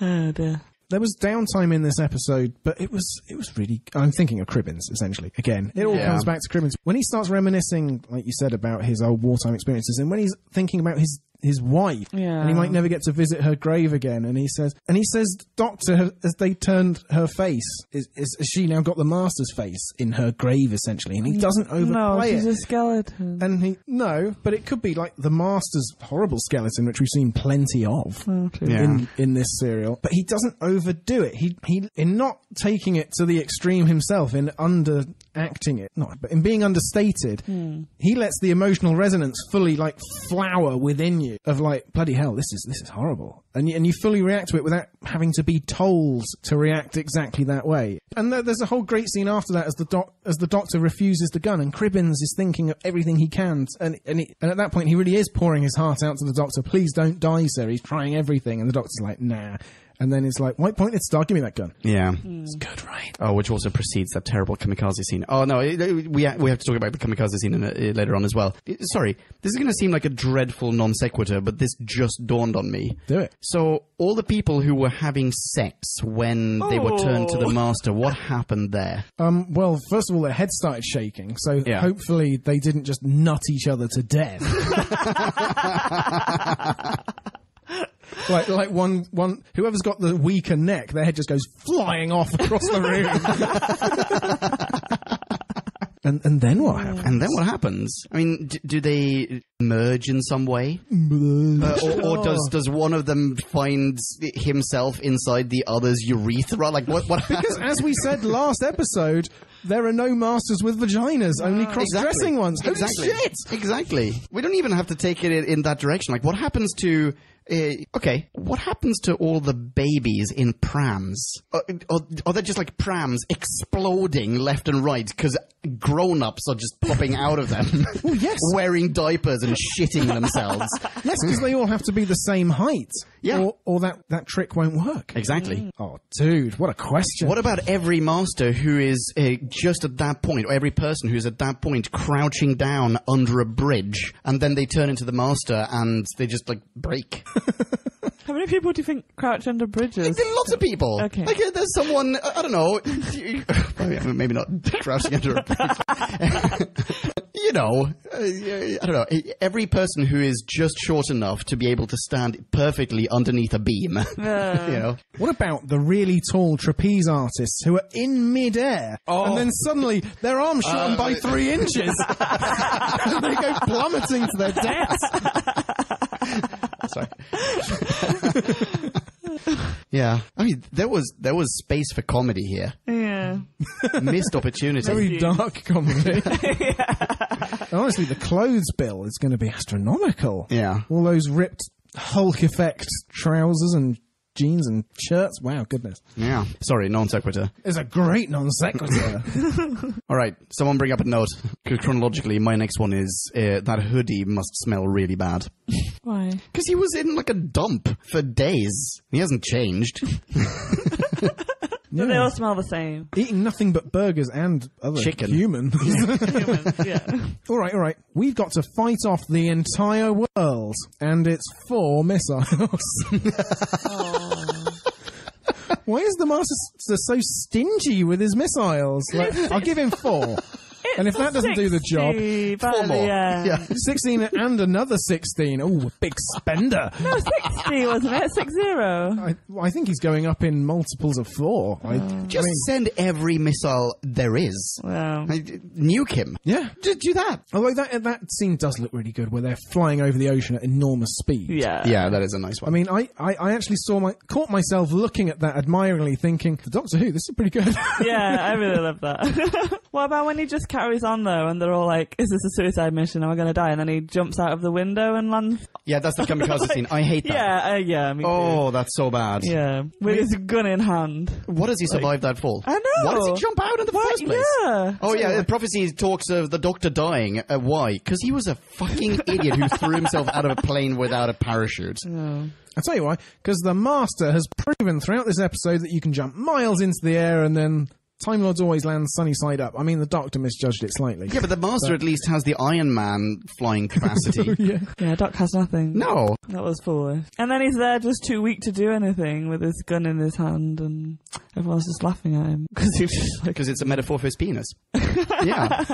S3: Oh dear.
S1: There was downtime in this episode, but it was really... I'm thinking of Cribbins, essentially. Again, it all comes back to Cribbins. When he starts reminiscing, like you said, about his old wartime experiences, and when he's thinking about his wife, and he might never get to visit her grave again, and he says, Doctor, as they turned her face, is she now got the Master's face in her grave, essentially, and he doesn't overplay
S3: she's a skeleton.
S1: And but it could be like the Master's horrible skeleton, which we've seen plenty of in this serial, but he doesn't overdo it. He in not taking it to the extreme himself, in acting it, not, but in being understated, he lets the emotional resonance fully, like, flower within you of, like, bloody hell, this is horrible. And you fully react to it without having to be told to react exactly that way. And there's a whole great scene after that as the doctor refuses the gun, and Cribbins is thinking of everything he can, and at that point he really is pouring his heart out to the doctor. Please don't die, sir. He's trying everything, and the doctor's like, nah. And then it's like, white pointed star, give me that gun.
S2: Yeah.
S1: It's good, right?
S2: Oh, which also precedes that terrible kamikaze scene. Oh, no, we have to talk about the kamikaze scene later on as well. Sorry, this is going to seem like a dreadful non sequitur, but this just dawned on me.
S1: Do it.
S2: So, all the people who were having sex when they were turned to the Master, what happened there?
S1: Well, first of all, their heads started shaking, so hopefully they didn't just nut each other to death. Like one, whoever's got the weaker neck, their head just goes flying off across the room. And then what happens?
S2: And then what happens? I mean, do they merge in some way? Or does one of them find himself inside the other's urethra? Like, what
S1: Because as we said last episode, there are no masters with vaginas, only cross-dressing ones. Holy shit!
S2: Exactly. We don't even have to take it in that direction. Like, what happens to... what happens to all the babies in prams? Are they just like prams exploding left and right because grown-ups are just popping out of them?
S1: Well, yes.
S2: Wearing diapers and shitting themselves.
S1: Yes, because they all have to be the same height.
S2: Yeah.
S1: Or that trick won't work.
S2: Exactly.
S1: Oh, dude, what a question.
S2: What about every master who is just at that point, or every person who's at that point crouching down under a bridge, and then they turn into the Master and they just, like, break?
S3: How many people do you think crouch under bridges?
S2: There are lots of people.
S3: Okay.
S2: Like, there's someone, I don't know, maybe not crouching under a bridge. You know, I don't know, every person who is just short enough to be able to stand perfectly underneath a beam, you know.
S1: What about the really tall trapeze artists who are in mid-air, and then suddenly their arms shorten by 3 inches, and they go plummeting to their deaths?
S2: Sorry. Yeah, I mean, there was space for comedy here.
S3: Yeah.
S2: Missed opportunity.
S1: Very dark comedy. Honestly, the clothes bill is going to be astronomical.
S2: Yeah.
S1: All those ripped Hulk effect trousers and jeans and shirts. Wow, goodness.
S2: Yeah. Sorry, non sequitur.
S1: It's a great non sequitur.
S2: All right, someone bring up a note. Chronologically, my next one is that hoodie must smell really bad.
S3: Why?
S2: Because he was in like a dump for days. He hasn't changed.
S3: But they all smell the same.
S1: Eating nothing but burgers and other
S2: Chicken.
S1: humans.
S3: Humans, yeah.
S1: All right. We've got to fight off the entire world, and it's 4 missiles. Why is the Master so stingy with his missiles? Like, I'll give him 4. And if that doesn't do the job,
S2: 4 more.
S3: Yeah.
S1: 16 and another 16. Oh, big spender.
S3: No, 60, wasn't it? 60.
S1: I think he's going up in multiples of 4.
S2: Just send every missile there is.
S3: Wow.
S2: Nuke him.
S1: Yeah.
S2: Just do that.
S1: Although that scene does look really good, where they're flying over the ocean at enormous speed.
S3: Yeah.
S2: Yeah, that is a nice one.
S1: I mean, I actually caught myself looking at that admiringly, thinking, the Doctor Who, this is pretty good.
S3: Yeah, I really love that. What about when he just carries on, though, and they're all like, is this a suicide mission? Am I going to die? And then he jumps out of the window and lands.
S2: Yeah, that's the kamikaze scene. I hate that.
S3: Yeah, me too.
S2: Oh, that's so bad.
S3: Yeah, with his gun in hand.
S2: What does he survive that fall?
S3: I know.
S2: Why does he jump out in the first place?
S3: Yeah.
S2: Oh, yeah, the prophecy talks of the Doctor dying. Why? Because he was a fucking idiot who threw himself out of a plane without a parachute.
S3: Oh.
S1: I'll tell you why. Because the Master has proven throughout this episode that you can jump miles into the air and then Time Lords always land sunny side up. I mean, the Doctor misjudged it slightly.
S2: Yeah, but the Master at least has the Iron Man flying capacity.
S3: Yeah, Doc has nothing.
S2: No.
S3: That was foolish. And then he's there just too weak to do anything with his gun in his hand, and everyone's just laughing at him.
S2: Because it's a metaphor for his penis. Yeah.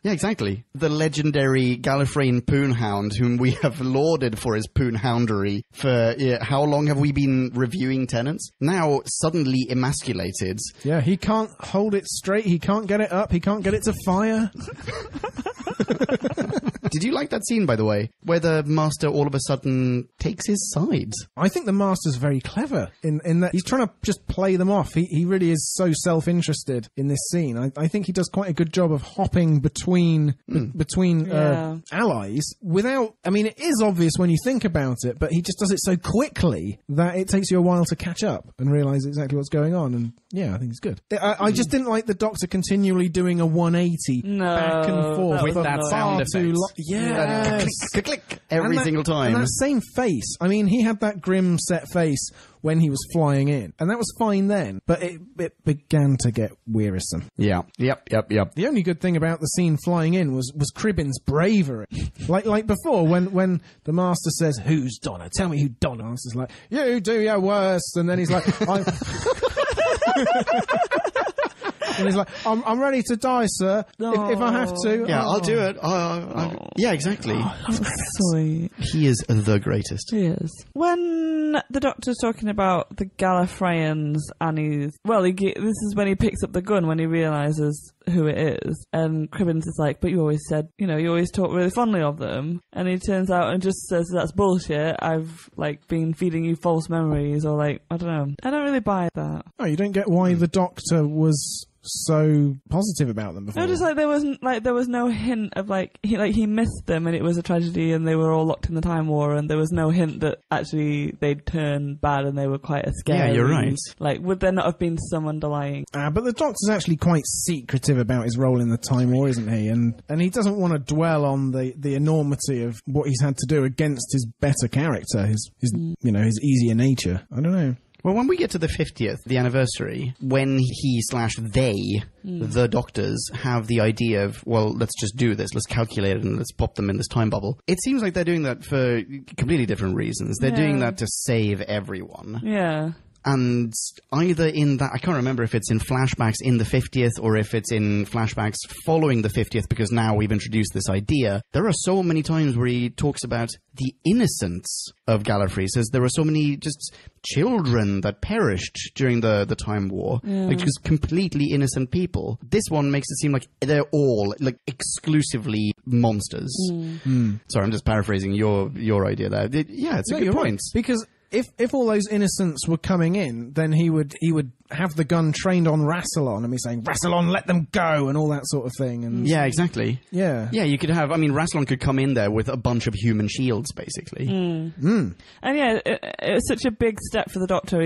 S2: Yeah, exactly. The legendary Gallifreyan poonhound, whom we have lauded for his poonhoundery for how long have we been reviewing Tenants? Now suddenly emasculated.
S1: Yeah, he can't hold it straight. He can't get it up. He can't get it to fire.
S2: Did you like that scene, by the way, where the Master all of a sudden takes his side?
S1: I think the Master's very clever in that he's trying to just play them off. He really is so self-interested in this scene. I think he does quite a good job of hopping between allies without... I mean, it is obvious when you think about it, but he just does it so quickly that it takes you a while to catch up and realise exactly what's going on. And yeah, I think it's good. I just didn't like the Doctor continually doing a 180 back and forth
S2: with that sound effect.
S1: Yes.
S2: Click, click, every single time.
S1: And that same face. I mean, he had that grim set face when he was flying in, and that was fine then, but it began to get wearisome.
S2: Yeah. Yep.
S1: The only good thing about the scene flying in was Cribbin's bravery. like before, when the Master says, "Who's Donna? Tell me who Donna is." It's like, "You do your worst," and then he's like, "I'm." And he's like, I'm ready to die, sir, if I have to.
S2: Yeah, I'll do it. Yeah, exactly.
S3: Sweet.
S2: He is the greatest.
S3: He is. When the Doctor's talking about the Gallifreyans and this is when he picks up the gun when he realises who it is. And Cribbins is like, but you always said, you always talk really fondly of them. And he turns out and just says, that's bullshit. I've, been feeding you false memories, or, I don't know. I don't really buy that.
S1: Oh, you don't get why the Doctor was so positive about them before.
S3: No, just there was no hint of he missed them and it was a tragedy and they were all locked in the Time War, and there was no hint that actually they'd turned bad and they were quite a scary.
S2: Yeah, you're right.
S3: Would there not have been some underlying?
S1: But the Doctor's actually quite secretive about his role in the Time War, isn't he? And he doesn't want to dwell on the enormity of what he's had to do against his better character, his easier nature. I don't know.
S2: Well, when we get to the 50th, the anniversary, when he/they, the Doctors, have the idea of, well, let's just do this, let's calculate it and let's pop them in this time bubble. It seems like they're doing that for completely different reasons. They're doing that to save everyone.
S3: Yeah.
S2: And either in that, I can't remember if it's in flashbacks in the 50th or if it's in flashbacks following the 50th, because now we've introduced this idea. There are so many times where he talks about the innocence of Gallifrey. He says there are so many just children that perished during the Time War, just completely innocent people. This one makes it seem like they're all exclusively monsters. Sorry, I'm just paraphrasing your idea there. It's a good point.
S1: Right. Because if all those innocents were coming in, then he would have the gun trained on Rassilon and be saying, Rassilon, let them go, and all that sort of thing. And
S2: yeah, exactly.
S1: Yeah.
S2: Yeah, you could have, Rassilon could come in there with a bunch of human shields, basically.
S3: And yeah, it's such a big step for the Doctor.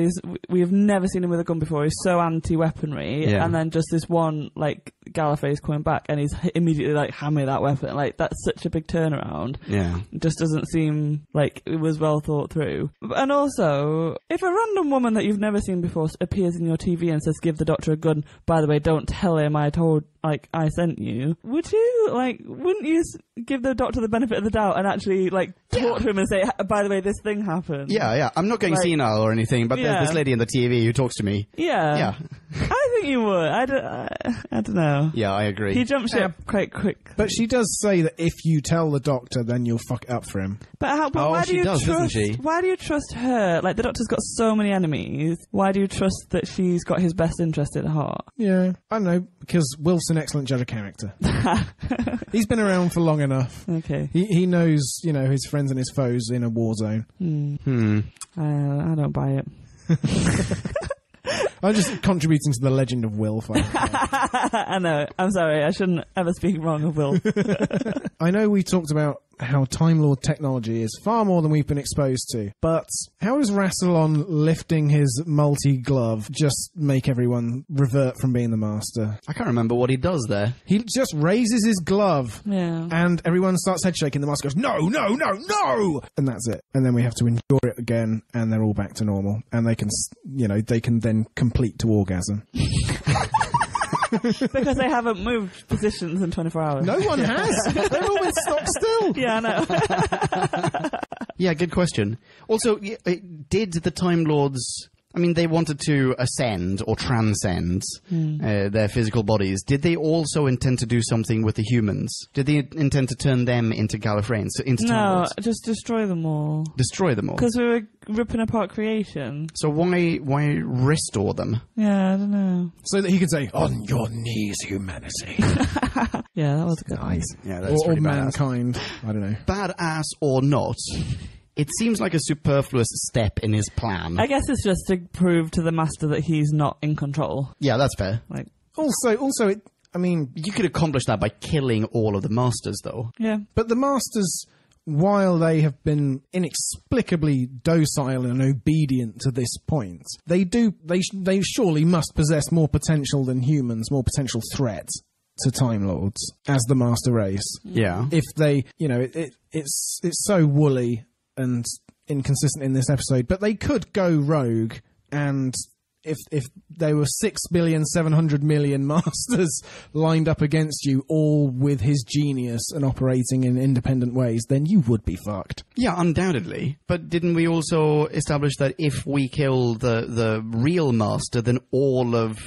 S3: We have never seen him with a gun before. He's so anti-weaponry.
S2: Yeah.
S3: And then just this one, Gallifrey's coming back and he's immediately hand me that weapon. That's such a big turnaround.
S2: Yeah.
S3: It just doesn't seem like it was well thought through. And also, if a random woman that you've never seen before appears in your TV and says, give the Doctor a gun, by the way, don't tell him I sent you, wouldn't you give the Doctor the benefit of the doubt and actually talk to him and say, by the way, this thing happened?
S2: Yeah. I'm not going senile or anything, but there's this lady in the TV who talks to me.
S3: Yeah. I think you would. I don't know.
S2: Yeah, I agree.
S3: He jumped ship quite quick.
S1: But she does say that if you tell the Doctor, then you'll fuck it up for him.
S3: But why do you trust?
S2: Doesn't she?
S3: Why do you trust her? The Doctor's got so many enemies. Why do you trust that she's got his best interest at heart?
S1: Yeah, I don't know, because Wilf's an excellent judge of character. He's been around for long enough.
S3: Okay.
S1: He knows, his friends and his foes in a war zone.
S3: I don't buy it.
S1: I'm just contributing to the legend of Wilf.
S3: I know. I'm sorry. I shouldn't ever speak wrong of Wilf.
S1: I know we talked about how Time Lord technology is far more than we've been exposed to, but how does Rassilon lifting his multi-glove just make everyone revert from being the Master?
S2: I can't remember what he does there.
S1: He just raises his glove, and everyone starts head shaking. The Master goes, no, no, no, no! And that's it. And then we have to endure it again, and they're all back to normal. And they can then complete to orgasm.
S3: Because they haven't moved positions in 24 hours.
S1: No one has. They've all been stock still.
S3: Yeah, I know.
S2: Yeah, good question. Also, did the Time Lords... I mean, they wanted to ascend or transcend their physical bodies. Did they also intend to do something with the humans? Did they intend to turn them into Gallifreyans, into Time
S3: No,
S2: Lords?
S3: just destroy them all.
S2: Destroy them all?
S3: Because we were ripping apart creation.
S2: So why restore them?
S3: Yeah, I don't know.
S1: So that he could say, "On your knees, humanity,"
S3: Yeah, that was good.
S2: Yeah, that's
S1: or
S2: pretty badass.
S1: mankind. I don't know.
S2: Badass or not, it seems like a superfluous step in his plan.
S3: I guess it's just to prove to the Master that he's not in control.
S2: Yeah, that's fair.
S3: Like,
S1: Also, I mean,
S2: You could accomplish that by killing all of the Masters, though.
S3: yeah.
S1: but the Masters, while they have been inexplicably docile and obedient to this point, they surely must possess more potential than humans, more potential threat to Time Lords as the Master Race.
S2: Yeah.
S1: If they, it's so woolly and inconsistent in this episode, but they could go rogue, and if there were 6,700,000,000 Masters lined up against you, all with his genius and operating in independent ways, then you would be fucked.
S2: Yeah, undoubtedly. But didn't we also establish that if we kill the real Master, then all of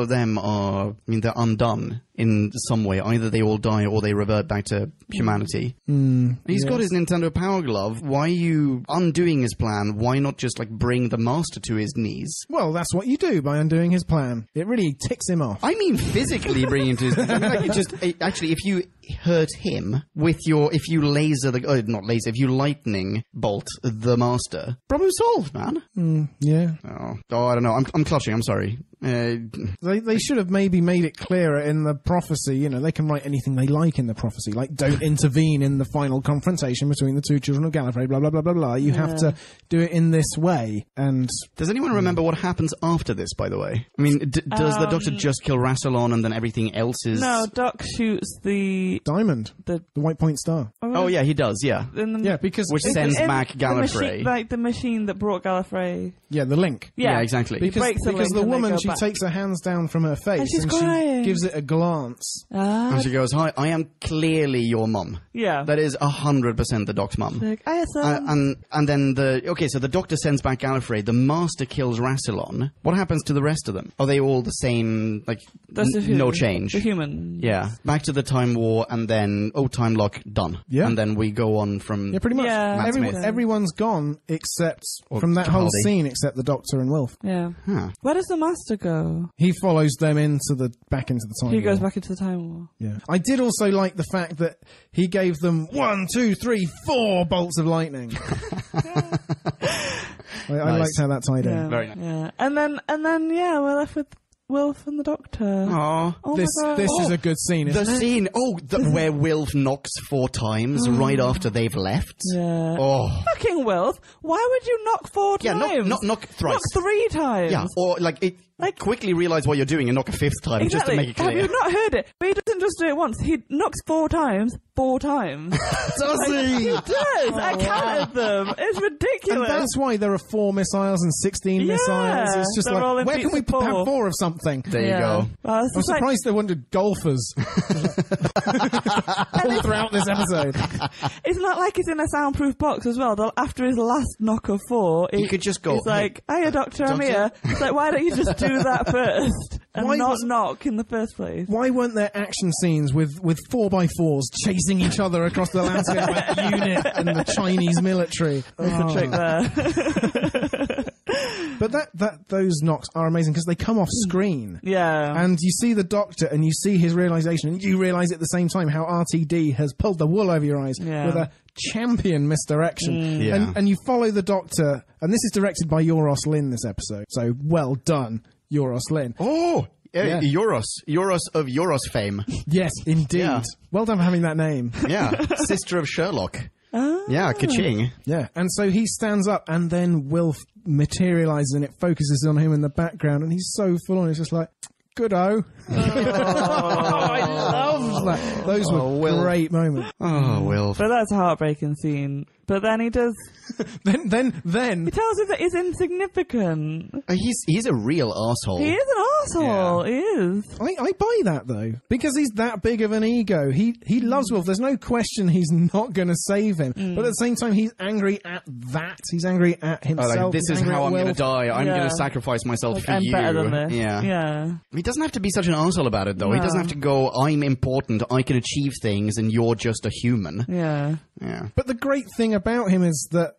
S2: them are, I mean, they're undone in some way. Either they all die or they revert back to humanity. He's got his Nintendo Power Glove. Why are you undoing his plan? Why not just, bring the Master to his knees?
S1: Well, that's what you do by undoing his plan. It really ticks him off.
S2: I mean physically bringing him to his knees. I mean, actually, if you hurt him with if you if you lightning bolt the Master, problem solved, man.
S1: Yeah.
S2: Oh, I don't know. I'm clutching. I'm sorry.
S1: They should have maybe made it clearer in the prophecy. They can write anything they like in the prophecy, like don't intervene in the final confrontation between the two children of Gallifrey, blah, blah, blah, blah, blah. You have to do it in this way. And
S2: does anyone remember what happens after this, by the way? I mean, does the Doctor just kill Rassilon and then everything else is...
S3: No, Doc shoots the
S1: diamond, the white point star.
S2: Oh, yeah, he does, yeah.
S1: Because...
S2: Which sends back Gallifrey.
S3: The machine that brought Gallifrey.
S1: Yeah, the link.
S2: Yeah, exactly.
S1: Because the woman, she takes her hands down from her face
S3: and
S1: she gives it a glance.
S2: And she goes, "Hi, I am clearly your mum."
S3: Yeah.
S2: That is 100% the Doc's mum.
S3: Like,
S2: and then so the Doctor sends back Gallifrey. The Master kills Rassilon. What happens to the rest of them? Are they all the same, no change?
S3: The human.
S2: Yeah. Back to the Time War, and then, time lock, done.
S1: Yeah.
S2: And then we go on from...
S1: Yeah, pretty much.
S3: Yeah.
S1: Everyone's gone except
S2: Or
S1: from that whole
S2: Capaldi.
S1: scene, except the Doctor and Wilf.
S3: Yeah.
S2: Huh.
S3: Where does the Master go?
S1: He follows them back into the time.
S3: He goes
S1: war.
S3: back into the Time War.
S1: Yeah. I did also like the fact that he gave them 1, 2, 3, 4 bolts of lightning. I liked how that tied in.
S2: Very nice.
S3: Yeah. And then we're left with Wilf and the Doctor.
S2: Aww.
S3: Oh
S1: This
S3: my God.
S1: is a good scene.
S2: The
S1: Isn't it?
S2: scene, where Wilf knocks 4 times right after they've left.
S3: Yeah.
S2: Oh.
S3: Fucking Wilf. Why would you knock 4
S2: Yeah,
S3: times?
S2: knock thrice.
S3: Knock 3 times.
S2: Yeah, or quickly realize what you're doing and knock a 5th time
S3: Exactly.
S2: just to make it clear.
S3: Have you not heard it? But he doesn't just do it once. He knocks 4 times, 4 times.
S2: Does
S3: He
S2: he?
S3: does. I counted them. It's
S1: And
S3: ridiculous.
S1: that's why there are 4 missiles and 16 missiles. It's just
S3: they're all in
S1: where can we
S3: beats of
S1: have
S3: 4?
S1: 4 of something?
S2: There you
S3: Yeah.
S2: go.
S3: Well, it's
S1: I'm
S3: just like-
S1: surprised they wanted golfers all throughout this episode.
S3: It's not like he's in a soundproof box as well. After his last knock of 4,
S2: He could just go,
S3: He's like, "Hiya, Doctor, I'm
S2: Doctor."
S3: here." It's like, why don't you just do that first and
S1: Why
S3: not
S1: was-
S3: knock in the first place?
S1: Why weren't there action scenes with 4x4s chasing each other across the landscape like UNIT and the Chinese military?
S3: There's a trick there.
S1: But those knocks are amazing because they come off screen.
S3: Yeah.
S1: And you see the Doctor and you see his realization and you realize at the same time how RTD has pulled the wool over your eyes
S3: Yeah.
S1: with a champion misdirection.
S2: Yeah.
S1: And you follow the Doctor, and this is directed by Euros Lyn this episode. So well done, Euros Lyn.
S2: Oh,
S1: Yeah.
S2: Euros of Euros fame.
S1: Yes, indeed.
S2: Yeah.
S1: Well done for having that name.
S2: Yeah, sister of Sherlock. Yeah, ka-ching.
S1: Yeah. And so he stands up and then Wilf materializes and it focuses on him in the background and he's so full on. It's just like, good-o.
S3: I loved
S1: that. Those were
S2: Will.
S1: great moments.
S2: Oh, Wilf.
S3: But that's a heartbreaking scene. But then he does.
S1: Then
S3: He tells us that he's insignificant.
S2: He's a real asshole.
S3: He is an arsehole.
S2: Yeah.
S3: He is.
S1: I buy that though, because he's that big of an ego. He loves Wilf. There's no question he's not going to save him. But at the same time, he's angry at that. He's angry at himself.
S2: This
S1: He's
S2: is
S1: angry
S2: how
S1: at
S2: I'm going to
S1: Wilf.
S2: die. I'm
S3: Yeah.
S2: going to sacrifice myself for
S3: I'm
S2: you.
S3: better than this.
S2: Yeah. He doesn't have to be such an asshole about it, though. He
S3: No.
S2: doesn't have to go, I'm important, I can achieve things, and you're just a human.
S3: Yeah.
S2: Yeah.
S1: But the great thing about him is that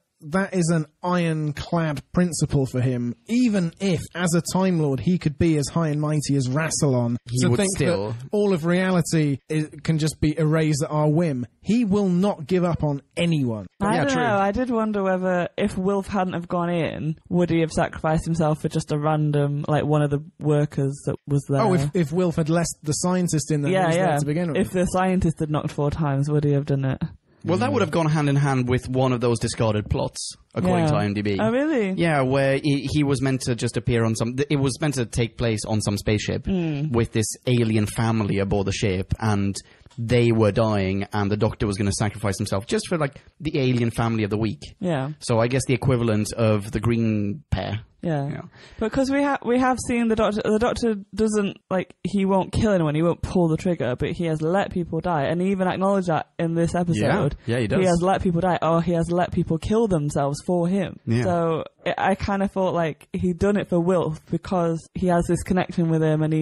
S1: is an ironclad principle for him. Even if, as a Time Lord, he could be as high and mighty as Rassilon,
S2: He
S1: to
S2: would
S1: think
S2: still-
S1: that all of reality can just be erased at our whim, he will not give up on anyone.
S3: I don't
S2: true.
S3: know. I did wonder whether if Wilf hadn't have gone in, would he have sacrificed himself for just a random, like one of the workers that was there?
S1: Oh, if Wilf had left the scientist in there,
S3: yeah,
S1: was
S3: yeah.
S1: there to begin with.
S3: If the scientist had knocked 4 times, would he have done it?
S2: Well, that would have gone hand in hand with one of those discarded plots, according to IMDb.
S3: Oh, really?
S2: Yeah, where he was meant to just appear on some... It was meant to take place on some spaceship with this alien family aboard the ship, and they were dying, and the Doctor was going to sacrifice himself just for, like, the alien family of the week.
S3: Yeah.
S2: So I guess the equivalent of the green pair.
S3: Yeah.
S2: Yeah.
S3: Because we have seen the Doctor doesn't, like, he won't kill anyone, he won't pull the trigger, but he has let people die, and he even acknowledged that in this episode.
S2: Yeah, he does.
S3: He has let people die, or he has let people kill themselves for him.
S2: Yeah.
S3: So I kind of thought, like, he'd done it for Wilf because he has this connection with him, and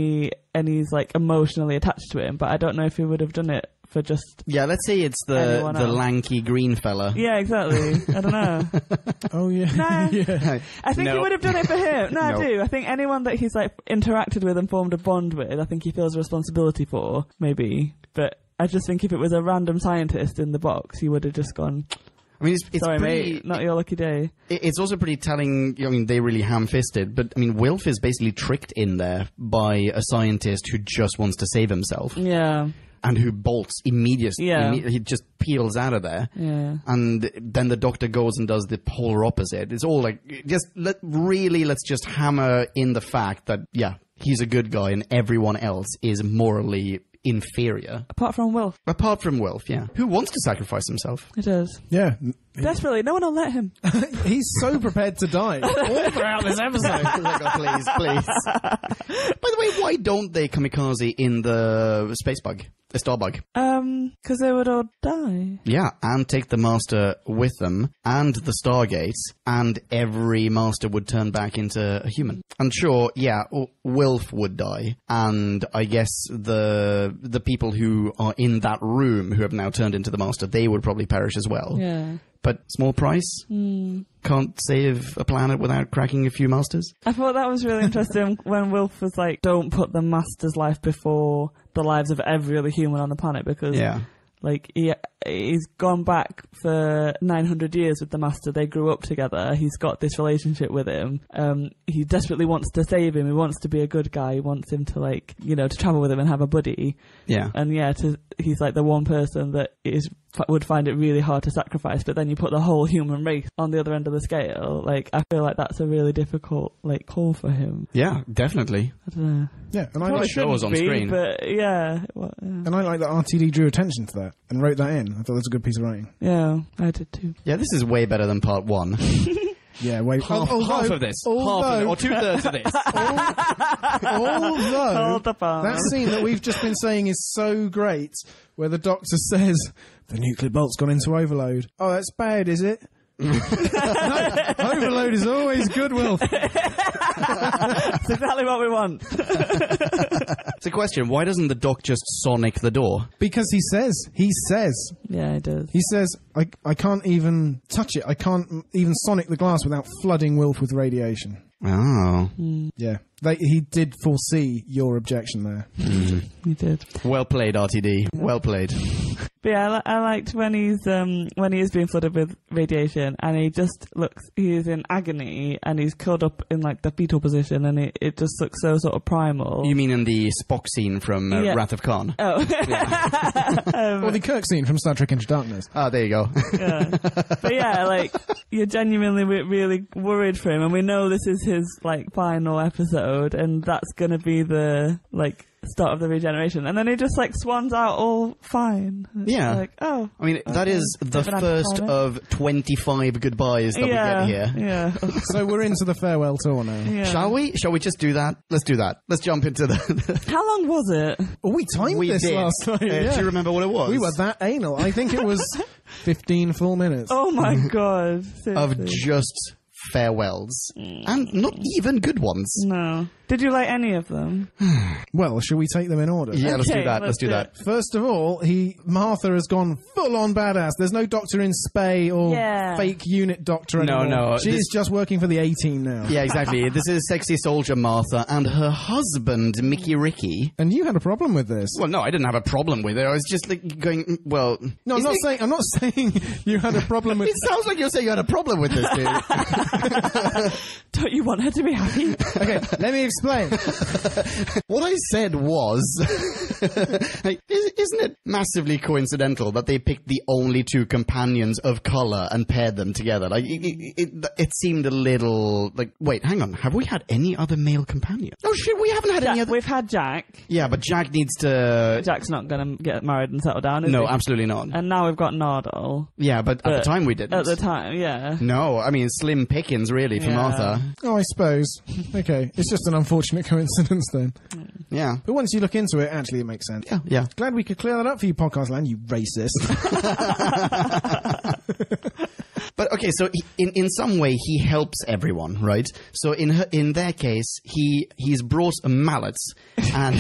S3: he's, like, emotionally attached to him, but I don't know if he would have done it for just...
S2: Yeah, let's say it's the
S3: Anyone else.
S2: lanky green fella.
S3: Yeah, exactly. I don't know.
S1: Oh, yeah.
S3: Nah.
S1: Yeah.
S3: I think
S2: No.
S3: he would have done it for him. No,
S2: No.
S3: I do. I think anyone that he's like interacted with and formed a bond with, I think he feels a responsibility for, maybe. But I just think if it was a random scientist in the box, he would have just gone,
S2: I mean, it's
S3: sorry
S2: pretty,
S3: mate, not your lucky day.
S2: It's also pretty telling. I mean, they really ham-fisted, but I mean, Wilf is basically tricked in there by a scientist who just wants to save himself
S3: Yeah,
S2: and who bolts immediately.
S3: Yeah.
S2: He just peels out of there.
S3: yeah.
S2: And then the Doctor goes and does the polar opposite. It's all like, let's just hammer in the fact that, yeah, he's a good guy and everyone else is morally inferior.
S3: Apart from Wilf,
S2: Apart from Wilf, yeah. Who wants to sacrifice himself?
S3: it is.
S1: Yeah.
S3: Desperately, no one will let him.
S1: He's so prepared to die all throughout this episode.
S2: Like, oh, please, please. By the way, why don't they kamikaze in the space bug? The star bug?
S3: Because they would all die.
S2: Yeah, and take the Master with them, and the Stargate, and every Master would turn back into a human. And sure, yeah, Wilf would die, and I guess the people who are in that room who have now turned into the Master, they would probably perish as well.
S3: Yeah.
S2: But small price? Can't save a planet without cracking a few Masters?
S3: I thought that was really interesting when Wilf was like, don't put the Master's life before the lives of every other human on the planet, because
S2: Yeah.
S3: like he's gone back for 900 years with the Master. They grew up together. He's got this relationship with him. He desperately wants to save him. He wants to be a good guy. He wants him to, like, you know, to travel with him and have a buddy.
S2: Yeah.
S3: And yeah, he's like the one person that would find it really hard to sacrifice, but then you put the whole human race on the other end of the scale. Like, I feel like that's a really difficult, like, call for him.
S2: Yeah, definitely.
S3: I don't know.
S1: Yeah, and I
S3: Probably
S1: like,
S2: shows
S3: shouldn't
S2: on
S3: be,
S2: screen.
S3: but yeah.
S1: and I like that RTD drew attention to that and wrote that in. I thought that's a good piece of writing.
S3: Yeah, I did too.
S2: Yeah, this is way better than part 1.
S1: Yeah, wait.
S2: Half of this.
S1: Although,
S2: or 2/3 of this.
S1: although
S3: Hold the phone.
S1: that scene that we've just been saying is so great, where the Doctor says, the nuclear bolt's gone into overload. Oh, that's bad, is it? No, overload is always good, Will.
S3: That's exactly what we want.
S2: It's a question. Why doesn't the Doc just sonic the door?
S1: Because he says,
S3: Yeah, it does.
S1: he says, I can't even touch it. I can't even sonic the glass without flooding Wilf with radiation.
S2: Oh.
S1: Yeah, he did foresee your objection there.
S3: He did.
S2: Well played, RTD. Well played.
S3: But yeah, I liked when he is being flooded with radiation, and he just looks, he is in agony, and he's curled up in like the fetal position, and it just looks so sort of primal.
S2: You mean in the Spock scene from
S3: Yeah.
S2: Wrath of Khan?
S3: Oh.
S1: Or the Kirk scene from Star Trek Into Darkness.
S2: Ah, there you go.
S3: Yeah. But yeah, like, you're genuinely really worried for him, and we know this is his, like, final episode, and that's gonna be the, like, start of the regeneration, and then he just like swans out all fine. It's
S2: Yeah.
S3: like, oh,
S2: I mean, that
S3: okay.
S2: is the
S3: Bit of an
S2: first
S3: anticlimax.
S2: of 25 goodbyes that we get here.
S3: Yeah.
S1: So we're into the farewell tour now.
S3: Yeah.
S2: Shall we? Shall we just do that? Let's do that. Let's jump into the...
S3: How long was it?
S1: Oh, we timed
S2: We
S1: this
S2: did.
S1: last time.
S2: Do
S1: Yeah.
S2: you remember what it was?
S1: We were that anal. I think it was 15 full minutes.
S3: Oh my god.
S2: Of
S3: Seriously.
S2: just farewells. And not even good ones.
S3: No. Did you like any of them?
S1: Well, shall we take them in order?
S2: Yeah, let's do
S3: Okay,
S2: that. Let's do that.
S1: First of all, Martha has gone full on badass. There's no doctor in spay or
S3: Yeah.
S1: fake unit doctor
S2: No,
S1: anymore.
S2: no,
S1: She's
S2: this-
S1: just working for the A-team now.
S2: Yeah, exactly. This is sexy soldier Martha and her husband, Mickey Ricky.
S1: And you had a problem with this.
S2: Well, no, I didn't have a problem with it. I was just like going, well...
S1: No, I'm not saying you had a problem with
S2: It sounds like you're saying you had a problem with this, dude.
S3: Don't you want her to be happy?
S1: Okay, let me explain.
S2: What I said was, like, isn't it massively coincidental that they picked the only two companions of color and paired them together? Like, it seemed a little like, wait, hang on, have we had any other male companion? Oh shit, we haven't had any other.
S3: We've had Jack.
S2: Yeah, but Jack needs to.
S3: Jack's not going to get married and settle down, is
S2: No,
S3: he?
S2: absolutely not.
S3: And now we've got Nardole.
S2: Yeah, but at the time we didn't.
S3: At the time, yeah.
S2: No, I mean slim pickings really for
S3: Yeah.
S2: Martha.
S1: Oh, I suppose. Okay, it's just an unfortunate coincidence then.
S2: Yeah.
S1: But once you look into it, actually it makes sense.
S2: Yeah.
S1: Glad we could clear that up for you, Podcast Land, you racist.
S2: But okay, so in some way he helps everyone, right? So in their case, he's brought a mallet and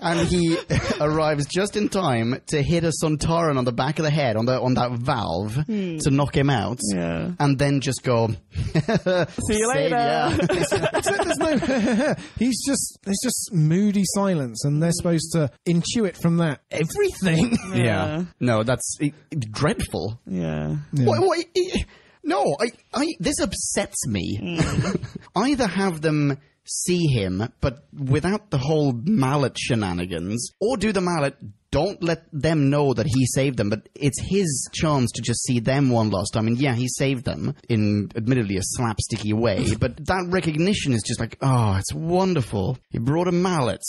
S2: and he arrives just in time to hit a Sontaran on the back of the head on that valve to knock him out,
S3: Yeah.
S2: and then just go.
S3: See you later.
S1: Except there's no there's just moody silence, and they're supposed to intuit from that everything.
S2: Yeah. No, that's dreadful.
S3: Yeah.
S2: What, no, this upsets me. Either have them see him, but without the whole mallet shenanigans, or do the mallet, don't let them know that he saved them, but it's his chance to just see them one last time. And yeah, he saved them in admittedly a slapsticky way, but that recognition is just like, oh, it's wonderful. He brought a mallet.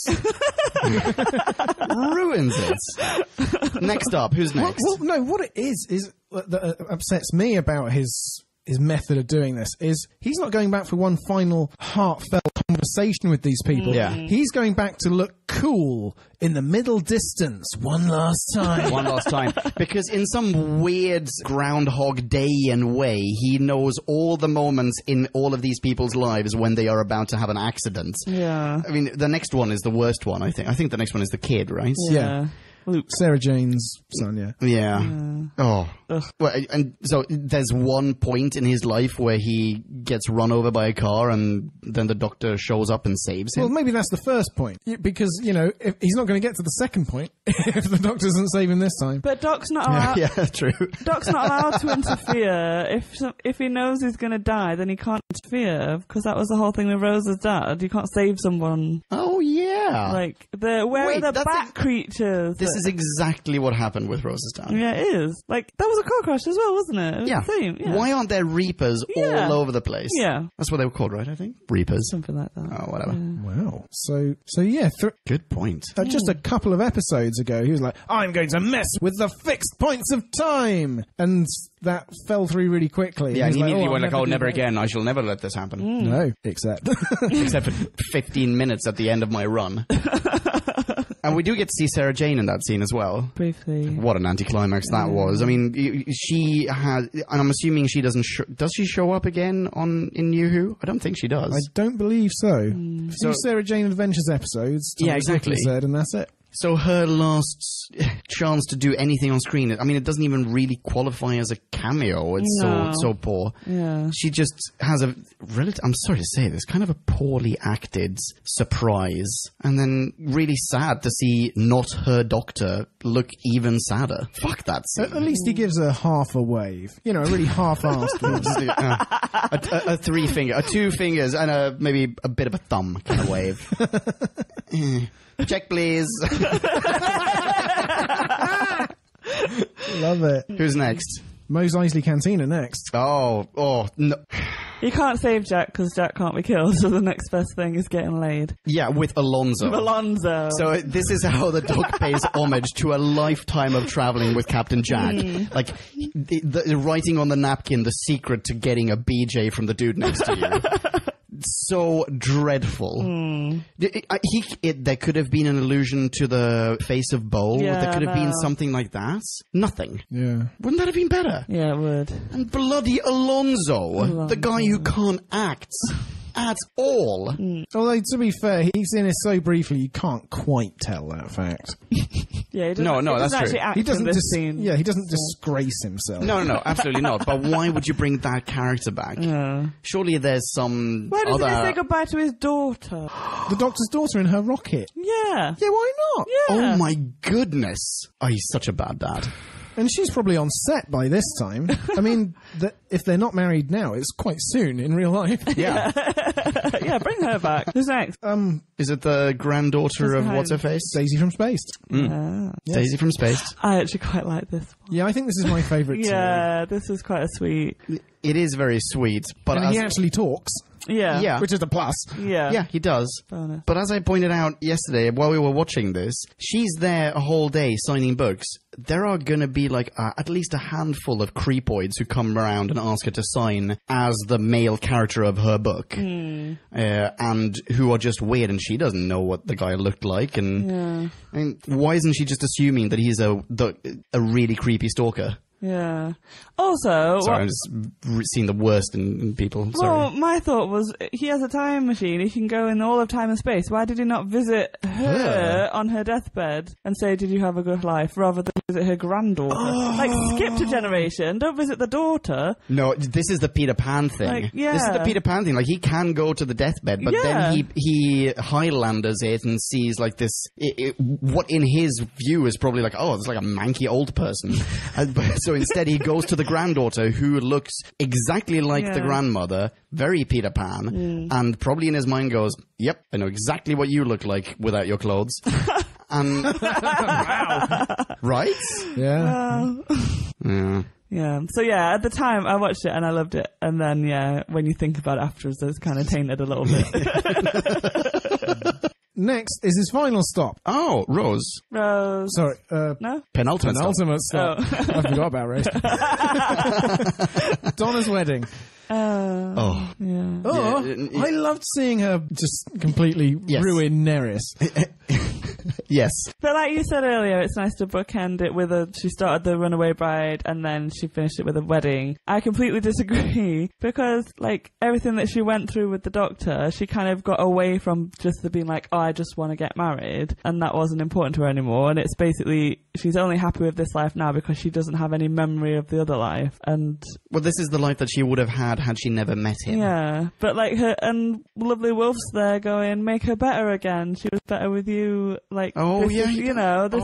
S2: Ruins it. Next up, who's next?
S1: Well, no, what it is that upsets me about his method of doing this is he's not going back for one final heartfelt conversation with these people.
S2: Yeah.
S1: He's going back to look cool in the middle distance one last time.
S2: One last time. Because in some weird Groundhog Day-ian way, he knows all the moments in all of these people's lives when they are about to have an accident.
S3: Yeah.
S2: I mean, the next one is the worst one, I think. I think the next one is the kid, right?
S1: Yeah.
S3: Luke.
S1: Sarah Jane's son, yeah.
S2: Yeah. Oh. Well, and so there's one point in his life where he gets run over by a car and then the doctor shows up and saves him.
S1: Well, maybe that's the first point. Because, if he's not going to get to the second point if the doctor doesn't save him this time.
S3: But Doc's not allowed.
S2: Yeah, true.
S3: Doc's not allowed to interfere. If he knows he's going to die, then he can't interfere because that was the whole thing with Rosa's dad. You can't save someone.
S2: Oh, yeah.
S3: Like where
S2: Wait,
S3: are the
S2: that's
S3: bat creatures?
S2: This is exactly what happened with Rosa's dad.
S3: Yeah, it is. Like that was a car crash as well, wasn't it? It was
S2: Yeah.
S3: the same. Yeah.
S2: Why aren't there Reapers
S3: Yeah.
S2: all over the place?
S3: Yeah.
S2: That's what they were called, right, I think? Reapers.
S3: Something like that.
S2: Oh, whatever.
S1: Wow. So yeah,
S2: Good point.
S1: just a couple of episodes ago, he was like, I'm going to mess with the fixed points of time. And that fell through really quickly.
S2: Yeah, and
S1: He's
S2: he immediately
S1: I'll
S2: went like, oh,
S1: do
S2: never
S1: that."
S2: again. I shall never let this happen.
S1: No, except.
S2: Except for 15 minutes at the end of my run. And we do get to see Sarah Jane in that scene as well.
S3: Briefly.
S2: What an anticlimax that was. I mean, she has, and I'm assuming she doesn't, does she show up again in New Who? I don't think she does.
S1: I don't believe so.
S2: So-
S1: Sarah Jane Adventures episodes.
S2: Yeah,
S1: Thomas
S2: exactly.
S1: Whitley said, and that's it.
S2: So her last chance to do anything on screen, I mean, it doesn't even really qualify as a cameo. It's
S3: No.
S2: so poor.
S3: Yeah.
S2: She just has a relative, I'm sorry to say this, kind of a poorly acted surprise. And then really sad to see not her doctor look even sadder. Fuck that scene.
S1: At least he gives her half a wave. A really half-assed wave.
S2: Just a three finger, a two fingers, and maybe a bit of a thumb kind of wave. Check, please.
S1: Love it.
S2: Who's next?
S1: Mos Eisley Cantina next.
S2: Oh, no.
S3: You can't save Jack because Jack can't be killed, so the next best thing is getting laid.
S2: Yeah, with Alonzo.
S3: Alonzo.
S2: So this is how the dog pays homage to a lifetime of traveling with Captain Jack. Like, writing on the napkin the secret to getting a BJ from the dude next to you. So dreadful. There could have been an allusion to the face of Bo.
S3: Yeah,
S2: there could have been something like that. Nothing.
S1: Yeah.
S2: Wouldn't that have been better?
S3: Yeah, it would.
S2: And bloody Alonzo, the guy who can't act at all.
S1: Although, to be fair, he's in it so briefly you can't quite tell that fact.
S3: Yeah, he doesn't,
S2: No,
S3: he
S2: that's
S3: doesn't actually
S2: true.
S3: act
S1: He doesn't
S3: in this scene.
S1: Yeah, he doesn't disgrace himself.
S2: No, absolutely not. But why would you bring that character back?
S3: Yeah.
S2: Surely there's some
S3: Why doesn't
S2: other...
S3: he say goodbye to his daughter?
S1: The Doctor's daughter in her rocket.
S3: Yeah.
S1: Yeah, why not?
S3: Yeah.
S2: Oh my goodness. Oh, he's such a bad dad.
S1: And she's probably on set by this time. I mean, if they're not married now, it's quite soon in real life.
S2: Yeah.
S3: Yeah, bring her back. Who's next?
S2: Is it the granddaughter of What's-Her-Face?
S1: Daisy from Space.
S2: Daisy from Space.
S3: I actually quite like this one.
S1: Yeah, I think this is my favourite too.
S3: Yeah, this is quite a sweet.
S2: It is very sweet. But
S1: And he actually talks,
S3: Yeah.
S2: Yeah.
S1: which is a plus.
S3: Yeah.
S2: Yeah, he does.
S3: Bonus.
S2: But as I pointed out yesterday while we were watching this, she's there a whole day signing books. There are going to be like at least a handful of creepoids who come around and ask her to sign as the male character of her book. And who are just weird, and she doesn't know what the guy looked like. And why isn't she just assuming that he's a really creepy stalker?
S3: Yeah. Also,
S2: Sorry, I'm just seeing the worst in people. Sorry.
S3: well, my thought was, he has a time machine. He can go in all of time and space. Why did he not visit her on her deathbed and say, "Did you have a good life?" rather than visit her granddaughter? Like, skip a generation. Don't visit the daughter.
S2: No, this is the Peter Pan thing.
S3: Like, yeah.
S2: This is the Peter Pan thing. Like, he can go to the deathbed, but then he Highlanders it and sees like this. What in his view is probably like, oh, it's like a manky old person. So instead, he goes to the granddaughter, who looks exactly like the grandmother, very Peter Pan, and probably in his mind goes, "Yep, I know exactly what you look like without your clothes." And right?
S1: Yeah.
S2: Yeah.
S3: Yeah. So yeah, at the time I watched it and I loved it, and then when you think about it afterwards, it's kind of tainted a little bit.
S1: Next is his final stop.
S2: Oh, Rose.
S3: Rose.
S1: Sorry,
S3: No.
S2: Penultimate stop.
S1: stop. I forgot about Rose. Donna's wedding.
S2: Oh.
S3: Yeah.
S1: Oh, I loved seeing her just completely ruin Neris.
S2: Yes.
S3: But like you said earlier, it's nice to bookend it with she started the Runaway Bride and then she finished it with a wedding. I completely disagree, because like everything that she went through with the Doctor, she kind of got away from just being like, oh, I just want to get married, and that wasn't important to her anymore. And it's basically, she's only happy with this life now because she doesn't have any memory of the other life. And
S2: well, this is the life that she would have had she never met him.
S3: yeah, but like her and Lovely Wolf's there going, make her better again. She was better with you. Like,
S2: oh
S3: this
S2: yeah,
S3: is, you know, this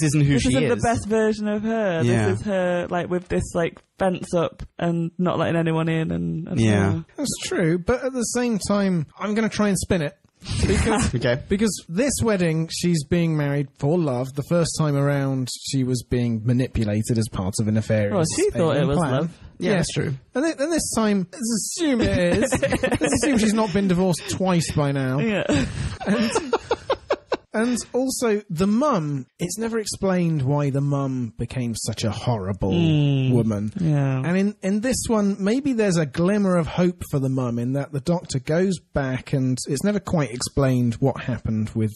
S3: isn't
S2: who
S3: this
S2: she
S3: isn't
S2: is.
S3: the best version of her.
S2: Yeah.
S3: This is her like with this like fence up and not letting anyone in. And
S2: yeah,
S1: That's true, but at the same time, I'm going to try and spin it. Because, because this wedding, she's being married for love. The first time around, she was being manipulated as part of a nefarious
S3: Well, she thought it was
S1: plan.
S3: love.
S2: Yeah, that's true.
S1: And this time, let's assume it is. Let's assume she's not been divorced twice by now.
S3: Yeah.
S1: And also, the mum, it's never explained why the mum became such a horrible woman.
S3: Yeah.
S1: And in this one, maybe there's a glimmer of hope for the mum in that the Doctor goes back and it's never quite explained what happened with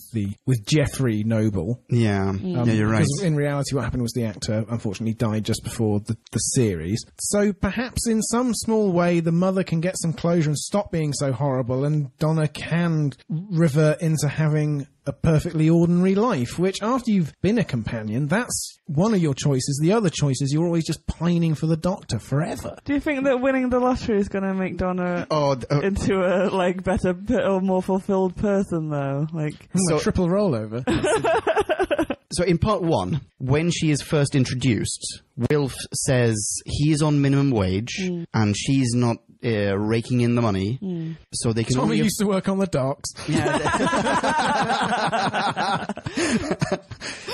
S1: Jeffrey Noble.
S2: Yeah, yeah, you're right.
S1: Because in reality, what happened was the actor unfortunately died just before the series. So perhaps in some small way, the mother can get some closure and stop being so horrible, and Donna can revert into having a perfectly ordinary life, which after you've been a companion, that's one of your choices. The other choice is you're always just pining for the Doctor forever.
S3: Do you think that winning the lottery is going to make Donna into a like better or more fulfilled person, though? Like
S1: a triple rollover.
S2: So in part one, when she is first introduced, Wilf says he's on minimum wage and she's not raking in the money, so they can
S1: Tommy
S2: only
S1: used to work on the docks.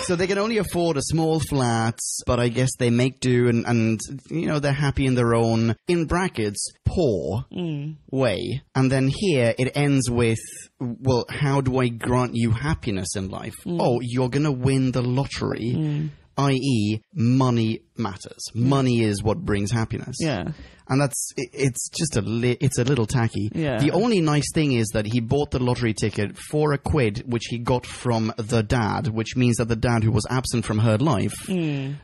S2: So they can only afford a small flat, but I guess they make do and they're happy in their own, in brackets, poor way. And then here it ends with, well, how do I grant you happiness in life? Oh, you're going to win the lottery. I.e., money matters. Money is what brings happiness.
S3: Yeah.
S2: And it's just it's a little tacky.
S3: Yeah.
S2: The only nice thing is that he bought the lottery ticket for £1, which he got from the dad, which means that the dad who was absent from her life,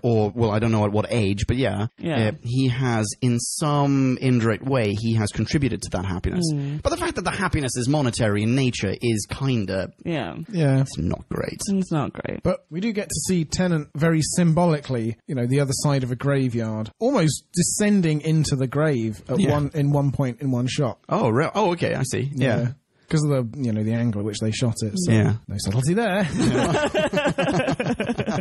S2: or, well, I don't know at what age, but he has, in some indirect way, he has contributed to that happiness. But the fact that the happiness is monetary in nature is kinda...
S1: Yeah.
S2: It's not great.
S3: It's not great.
S1: But we do get to see Tennant very symbolically, the other side of a graveyard, almost descending into the grave at one point in one shot.
S2: Oh, oh, okay, I see. Yeah.
S1: Because of the angle at which they shot it. So no subtlety there.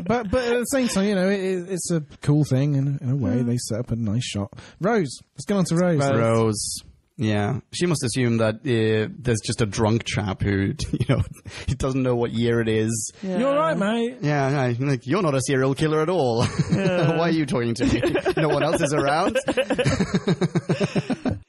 S1: but at the same time, it's a cool thing in a way. They set up a nice shot. Rose. Let's get on to Rose.
S2: Rose. Yeah. She must assume that there's just a drunk chap who, he doesn't know what year it is.
S3: Yeah.
S1: You're right, mate.
S2: Yeah, like, you're not a serial killer at all.
S3: Yeah.
S2: Why are you talking to me? No one else is around?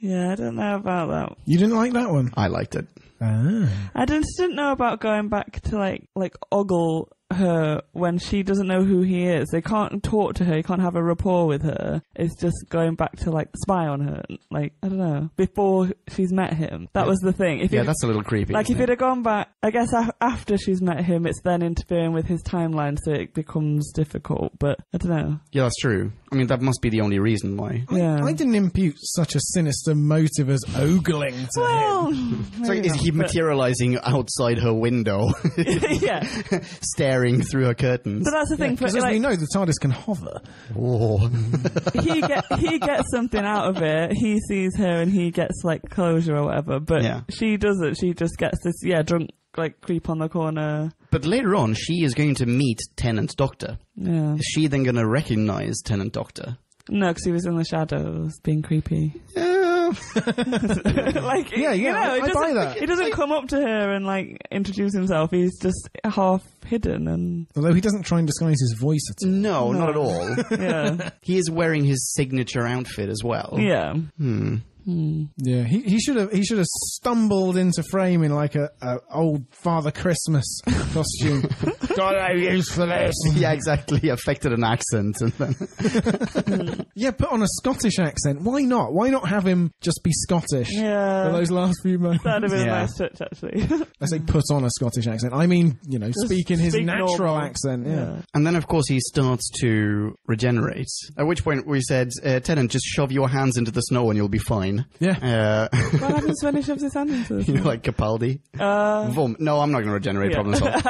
S3: Yeah, I don't know about that.
S1: You didn't like that one?
S2: I liked it.
S3: I just didn't know about going back to like ogle her when she doesn't know who he is. They can't talk to her. You can't have a rapport with her. It's just going back to spy on her. I don't know. Before she's met him, that was the thing.
S2: That's a little creepy.
S3: If it had gone back, I guess after she's met him, it's then interfering with his timeline, so it becomes difficult. But I don't know.
S2: Yeah, that's true. I mean, that must be the only reason why.
S1: I didn't impute such a sinister motive as ogling to him.
S2: So is he materializing outside her window?
S3: Yeah.
S2: Staring through her curtains.
S3: But that's the thing.
S1: Because as we know, the TARDIS can hover.
S2: Oh.
S3: he gets something out of it. He sees her and he gets closure or whatever. But she doesn't. She just gets this drunk creep on the corner.
S2: But later on, she is going to meet Tenant Doctor.
S3: Yeah.
S2: Is she then going to recognize Tenant Doctor?
S3: No, because he was in the shadows, being creepy.
S2: Yeah.
S1: I buy that.
S3: He doesn't come up to her and introduce himself. He's just half hidden, and
S1: although he doesn't try and disguise his voice at all.
S2: No, not at all.
S3: Yeah.
S2: He is wearing his signature outfit as well.
S3: Yeah.
S1: Yeah, he should have stumbled into frame in a old Father Christmas costume. Got no use for this.
S2: Yeah, exactly. He affected an accent. And then
S1: Yeah, put on a Scottish accent. Why not? Why not have him just be Scottish for those last few moments?
S3: That'd have been a nice touch, actually.
S1: I say put on a Scottish accent. I mean, speak in his natural
S3: normal
S1: accent. Yeah.
S2: And then, of course, he starts to regenerate. At which point we said, Tennant, just shove your hands into the snow and you'll be fine.
S1: Yeah.
S3: What happens when he shoves his hand into the snow?
S2: Like Capaldi. Vom. No, I'm not going to regenerate. Problem solved.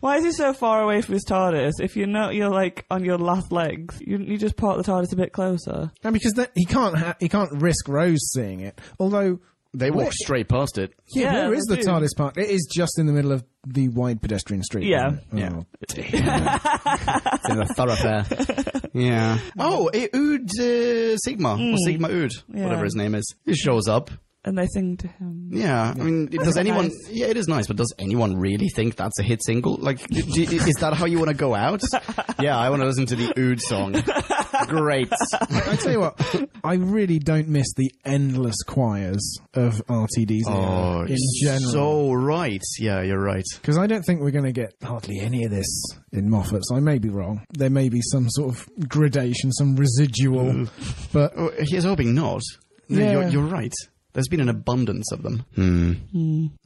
S3: Why is he so far away from his TARDIS? If you're on your last legs, you just park the TARDIS a bit closer.
S1: And because he can't risk Rose seeing it. Although
S2: they walk straight past it.
S1: Yeah, where is the TARDIS park? It is just in the middle of the wide pedestrian street.
S3: Yeah.
S2: Yeah. It's in a thoroughfare. Yeah. Oh, Ood Sigma, or Sigma Ood, whatever his name is. He shows up.
S3: And they sing to him.
S2: Yeah, I mean, does anyone...
S3: Nice.
S2: Yeah, it is nice, but does anyone really think that's a hit single? Is that how you want to go out? Yeah, I want to listen to the Ood song. Great.
S1: I tell you what, I really don't miss the endless choirs of RTD's era in general.
S2: So right. Yeah, you're right.
S1: Because I don't think we're going to get hardly any of this in Moffat, so I may be wrong. There may be some sort of gradation, some residual, but...
S2: Here's hoping not.
S1: Yeah.
S2: You're right. There's been an abundance of them.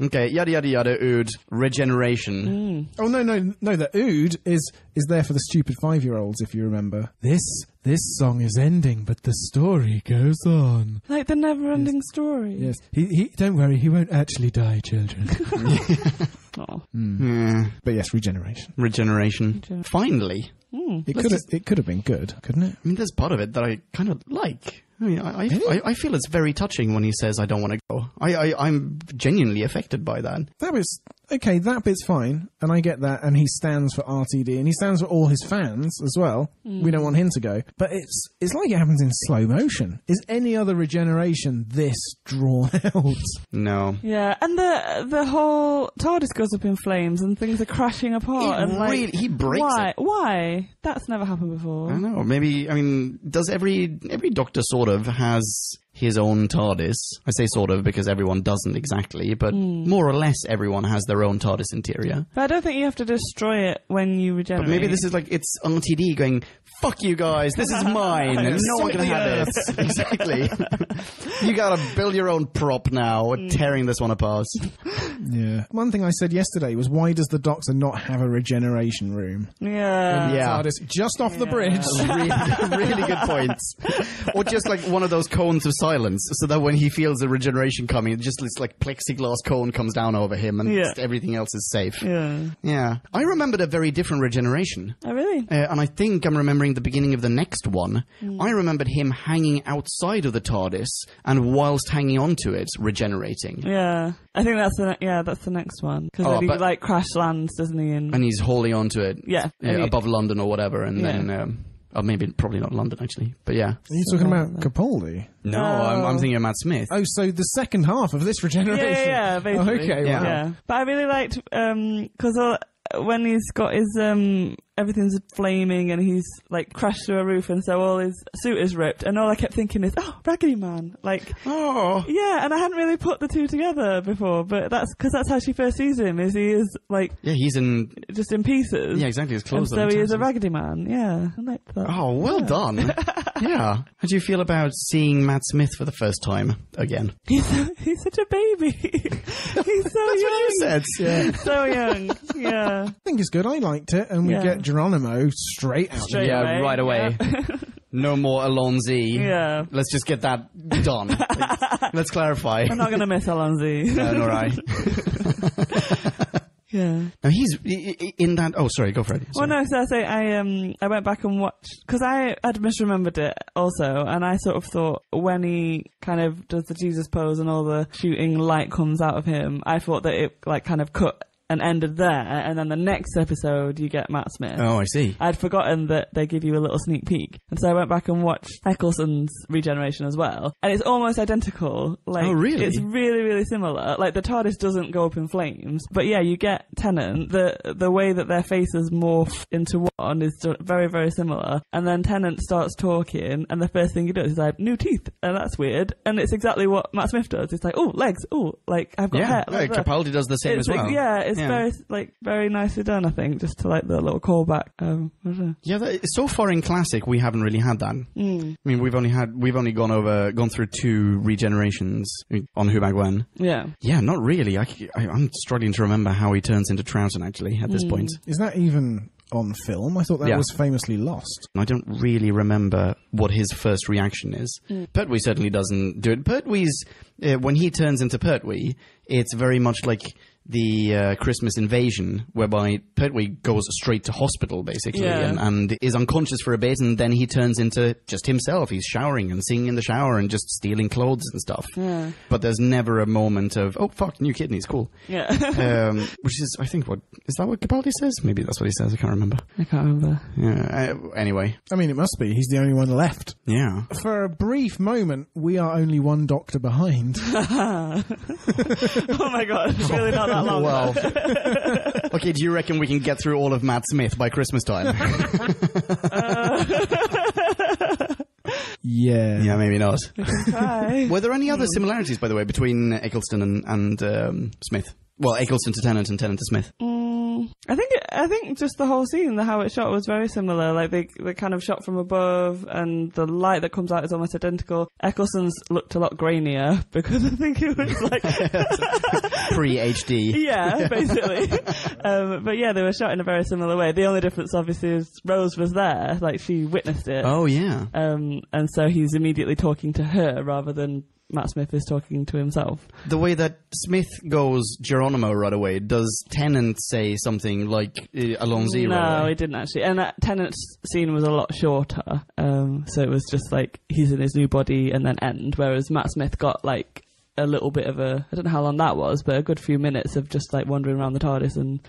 S2: Okay, yada yada yada, Ood, regeneration.
S1: Oh, no, the Ood is there for the stupid 5-year-olds, if you remember. This song is ending, but the story goes on.
S3: Like the never-ending story.
S1: Yes. He don't worry, he won't actually die, children. But yes, regeneration. Finally. It could have been good, couldn't it?
S2: I mean, there's part of it that I kind of like. I mean, I feel it's very touching when he says, I don't want to go. I'm genuinely affected by that.
S1: That was okay, that bit's fine, and I get that, and he stands for RTD, and he stands for all his fans as well. We don't want him to go. But it's like it happens in slow motion. Is any other regeneration this drawn out?
S2: No.
S3: Yeah, and the whole TARDIS goes up in flames and things are crashing apart.
S2: He breaks
S3: why?
S2: it.
S3: Why? That's never happened before.
S2: I don't know. Maybe, I mean, does every Doctor sort of has his own TARDIS? I say sort of because everyone doesn't exactly, but more or less everyone has their own TARDIS interior.
S3: But I don't think you have to destroy it when you regenerate.
S2: But maybe this is like, it's RTD going, fuck you guys, this is mine, no one can have it. Exactly. You gotta build your own prop now, tearing this one apart.
S1: Yeah. One thing I said yesterday was, why does the Doctor not have a regeneration room?
S3: Yeah.
S2: Yeah.
S1: TARDIS, just off the bridge.
S2: Really good points. Or just like one of those cones of silence, so that when he feels a regeneration coming, just this like plexiglass cone comes down over him and just everything else is safe.
S3: Yeah.
S2: I remembered a very different regeneration.
S3: Oh, really?
S2: And I think I'm remembering the beginning of the next one. I remembered him hanging outside of the TARDIS, and whilst hanging onto it, regenerating.
S3: Yeah. I think that's the next one. Because then he like crash lands, doesn't he?
S2: And he's holding onto it above London or whatever, and then... or maybe probably not London, actually. But yeah.
S1: Are you talking about Capaldi?
S2: No, I'm thinking of Matt Smith.
S1: Oh, so the second half of this regeneration.
S3: Yeah, basically.
S1: Oh, okay, wow.
S3: Yeah. But I really liked, because when he's got his, everything's flaming and he's like crashed through a roof, and so all his suit is ripped, and all I kept thinking is, oh, Raggedy Man. Like,
S2: oh.
S3: Yeah, and I hadn't really put the two together before, but that's because that's how she first sees him, is he is like...
S2: Yeah, he's in...
S3: just in pieces.
S2: Yeah, exactly, his clothes.
S3: And so he is a Raggedy Man, yeah. I like that.
S2: Oh, well done. Yeah. How do you feel about seeing Matt Smith for the first time again?
S3: He's such a baby. He's so
S2: That's
S3: young.
S2: what you said. Yeah.
S3: So young, yeah.
S1: I think it's good. I liked it, and we get Geronimo straight out.
S3: Straight away.
S2: Right away.
S3: Yeah.
S2: No more Alonzi.
S3: Yeah.
S2: Let's just get that done. Let's clarify.
S3: I'm not going to miss Alonzi.
S2: All right.
S3: Yeah.
S2: Now he's in that... Oh, sorry, go for it.
S3: Well, no, so I went back and watched, because I had misremembered it also, and I sort of thought when he kind of does the Jesus pose and all the shooting light comes out of him, I thought that it like kind of cut and ended there, and then the next episode you get Matt Smith.
S2: Oh, I see.
S3: I'd forgotten that they give you a little sneak peek, and so I went back and watched Eccleston's regeneration as well, and it's almost identical. Like,
S2: oh, really?
S3: It's really, really similar. Like, the TARDIS doesn't go up in flames, but yeah, you get Tennant. The way that their faces morph into one is very, very similar, and then Tennant starts talking, and the first thing he does is like, new teeth, and that's weird, and it's exactly what Matt Smith does. It's like, oh, legs, oh, like, I've got hair. Like
S2: Capaldi does the same as well.
S3: It's very nicely done, I think, just to like the little callback.
S2: So far in Classic, we haven't really had that. I mean, we've only gone through 2 regenerations on Who Back When. Yeah, not really. I'm struggling to remember how he turns into Troughton actually at this point.
S1: Is that even on film? I thought that was famously lost.
S2: I don't really remember what his first reaction is. Pertwee certainly doesn't do it. Pertwee's when he turns into Pertwee, it's very much like the Christmas Invasion, whereby Pertwee goes straight to hospital, basically, and is unconscious for a bit, and then he turns into just himself. He's showering and singing in the shower and just stealing clothes and stuff. Yeah. But there's never a moment of, oh, fuck, new kidneys, cool.
S3: Yeah.
S2: Which is, I think, is that what Capaldi says? Maybe that's what he says, I can't remember. Yeah, anyway.
S1: I mean, it must be. He's the only one left.
S2: Yeah.
S1: For a brief moment, we are only one Doctor behind.
S3: Oh my god, it's really not that long.
S2: Well, okay, do you reckon we can get through all of Matt Smith by Christmas time?
S1: Yeah,
S2: maybe not.
S3: We can try.
S2: Were there any other similarities, by the way, between Eccleston and Smith? Well, Eccleston to Tennant and Tennant to Smith.
S3: I think just the whole scene, how it's shot, was very similar. Like they kind of shot from above, and the light that comes out is almost identical. Eccleston's looked a lot grainier because I think it was like
S2: pre-HD.
S3: Yeah, basically. But yeah, they were shot in a very similar way. The only difference, obviously, is Rose was there, like she witnessed it.
S2: Oh yeah.
S3: And so he's immediately talking to her rather than Matt Smith is talking to himself.
S2: The way that Smith goes Geronimo right away, does Tennant say something like Alonzi right away?
S3: No, he didn't actually. And that Tennant's scene was a lot shorter. So it was just like he's in his new body and then end, whereas Matt Smith got like a little bit of I don't know how long that was, but a good few minutes of just like wandering around the TARDIS and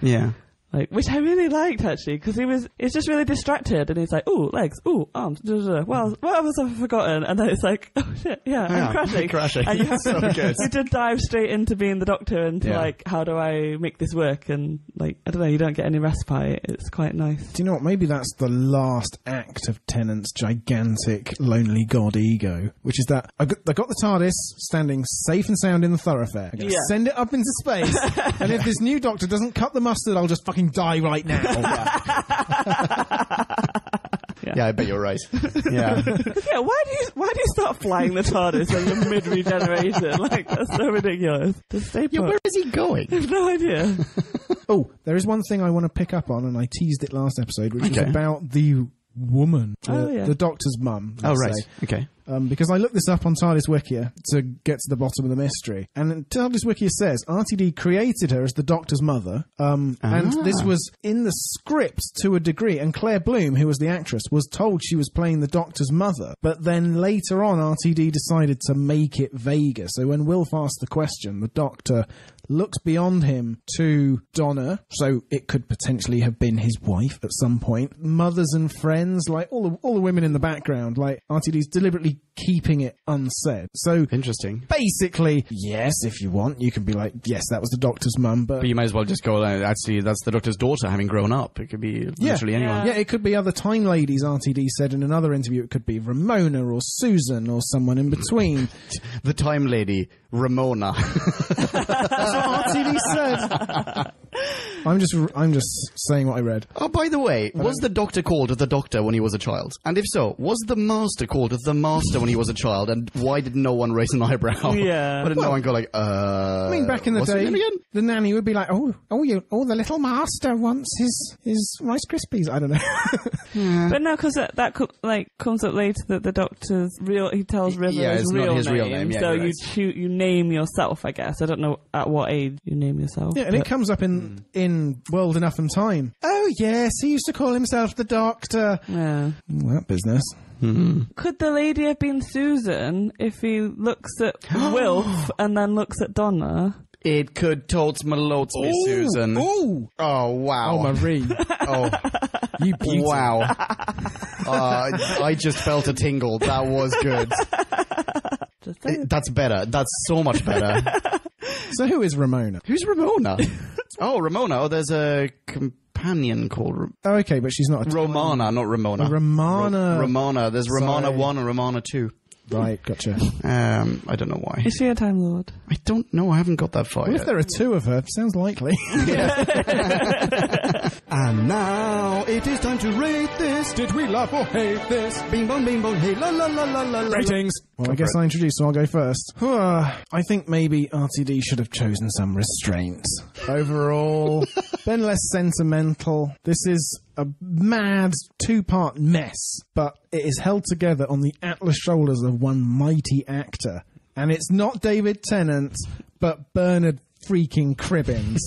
S3: like, which I really liked actually, because he's just really distracted, and he's like, ooh, legs, ooh, arms, well, what else have I forgotten? And then it's like, oh shit, I'm crashing. And you have
S2: so good.
S3: You to dive straight into being the Doctor and to like, how do I make this work? And like, I don't know, you don't get any respite. It's quite nice.
S1: Do you know what? Maybe that's the last act of Tennant's gigantic lonely god ego, which is that they got the TARDIS standing safe and sound in the thoroughfay. I'm going to send it up into space, and if this new Doctor doesn't cut the mustard, I'll just fucking die right now.
S2: Yeah, I bet you're right. Yeah.
S3: Yeah, why do you start flying the TARDIS when you're mid-regeneration? Like, that's so ridiculous. Just stay put.
S2: Where is he going?
S3: I have no idea.
S1: Oh, there is one thing I want to pick up on, and I teased it last episode, which is about the woman, the Doctor's mum.
S2: Oh, right. Okay.
S1: Because I looked this up on TARDIS Wikia to get to the bottom of the mystery. And TARDIS Wikia says RTD created her as the Doctor's mother. And this was in the script to a degree. And Claire Bloom, who was the actress, was told she was playing the Doctor's mother. But then later on, RTD decided to make it vaguer. So when Wilf asked the question, the Doctor looks beyond him to Donna, so it could potentially have been his wife at some point. Mothers and friends, like all the women in the background, like RTD's deliberately keeping it unsaid. So
S2: interesting.
S1: Basically, yes, if you want, you can be like, yes, that was the Doctor's mum, but
S2: you might as well just go, actually, that's the Doctor's daughter having grown up. It could be literally anyone.
S1: Yeah, it could be other time ladies, RTD said in another interview. It could be Ramona or Susan or someone in between.
S2: The time lady, Ramona.
S1: That's what RTD said. I'm just saying what I read.
S2: Oh, by the way, was the Doctor called the Doctor when he was a child? And if so, was the Master called the Master when he was a child? And why did no one raise an eyebrow?
S3: Yeah.
S2: Why did no one go like,
S1: I mean, back in the day, the nanny would be like, the little Master wants his Rice Krispies. I don't know.
S3: But no, because that comes up later that the Doctor's he tells River his real name.
S2: Yeah,
S3: so you name yourself, I guess. I don't know at what age you name yourself.
S1: Yeah, and it comes up in World Enough and Time. Oh, yes, he used to call himself the Doctor.
S3: Yeah.
S1: That business.
S2: Mm-hmm.
S3: Could the lady have been Susan if he looks at Wilf and then looks at Donna?
S2: It could totes malotes be Susan.
S1: Ooh.
S2: Oh, wow.
S1: Oh, Marie.
S2: Oh,
S1: you beauty.
S2: Wow. I just felt a tingle. That was good. That's better. That's so much better.
S1: So who is Ramona?
S2: Who's Ramona? Ramona. Oh, there's a companion called...
S1: Oh, okay, but she's not a...
S2: Romana, not Ramona.
S1: Romana.
S2: Romana. There's Romana 1 and Romana 2.
S1: Right, gotcha.
S2: I don't know why.
S3: Is she a Time Lord?
S2: I don't know. I haven't got that far yet.
S1: If there are two of her, sounds likely.
S2: And now it is time to rate this.
S1: Did we love or hate this?
S2: Bing bong, hey, la la la la la.
S1: Ratings. Well, I guess I introduced, so I'll go first. I think maybe RTD should have chosen some restraint. Overall, been less sentimental. This is a mad two-part mess, but it is held together on the Atlas shoulders of one mighty actor. And it's not David Tennant, but Bernard freaking Cribbins.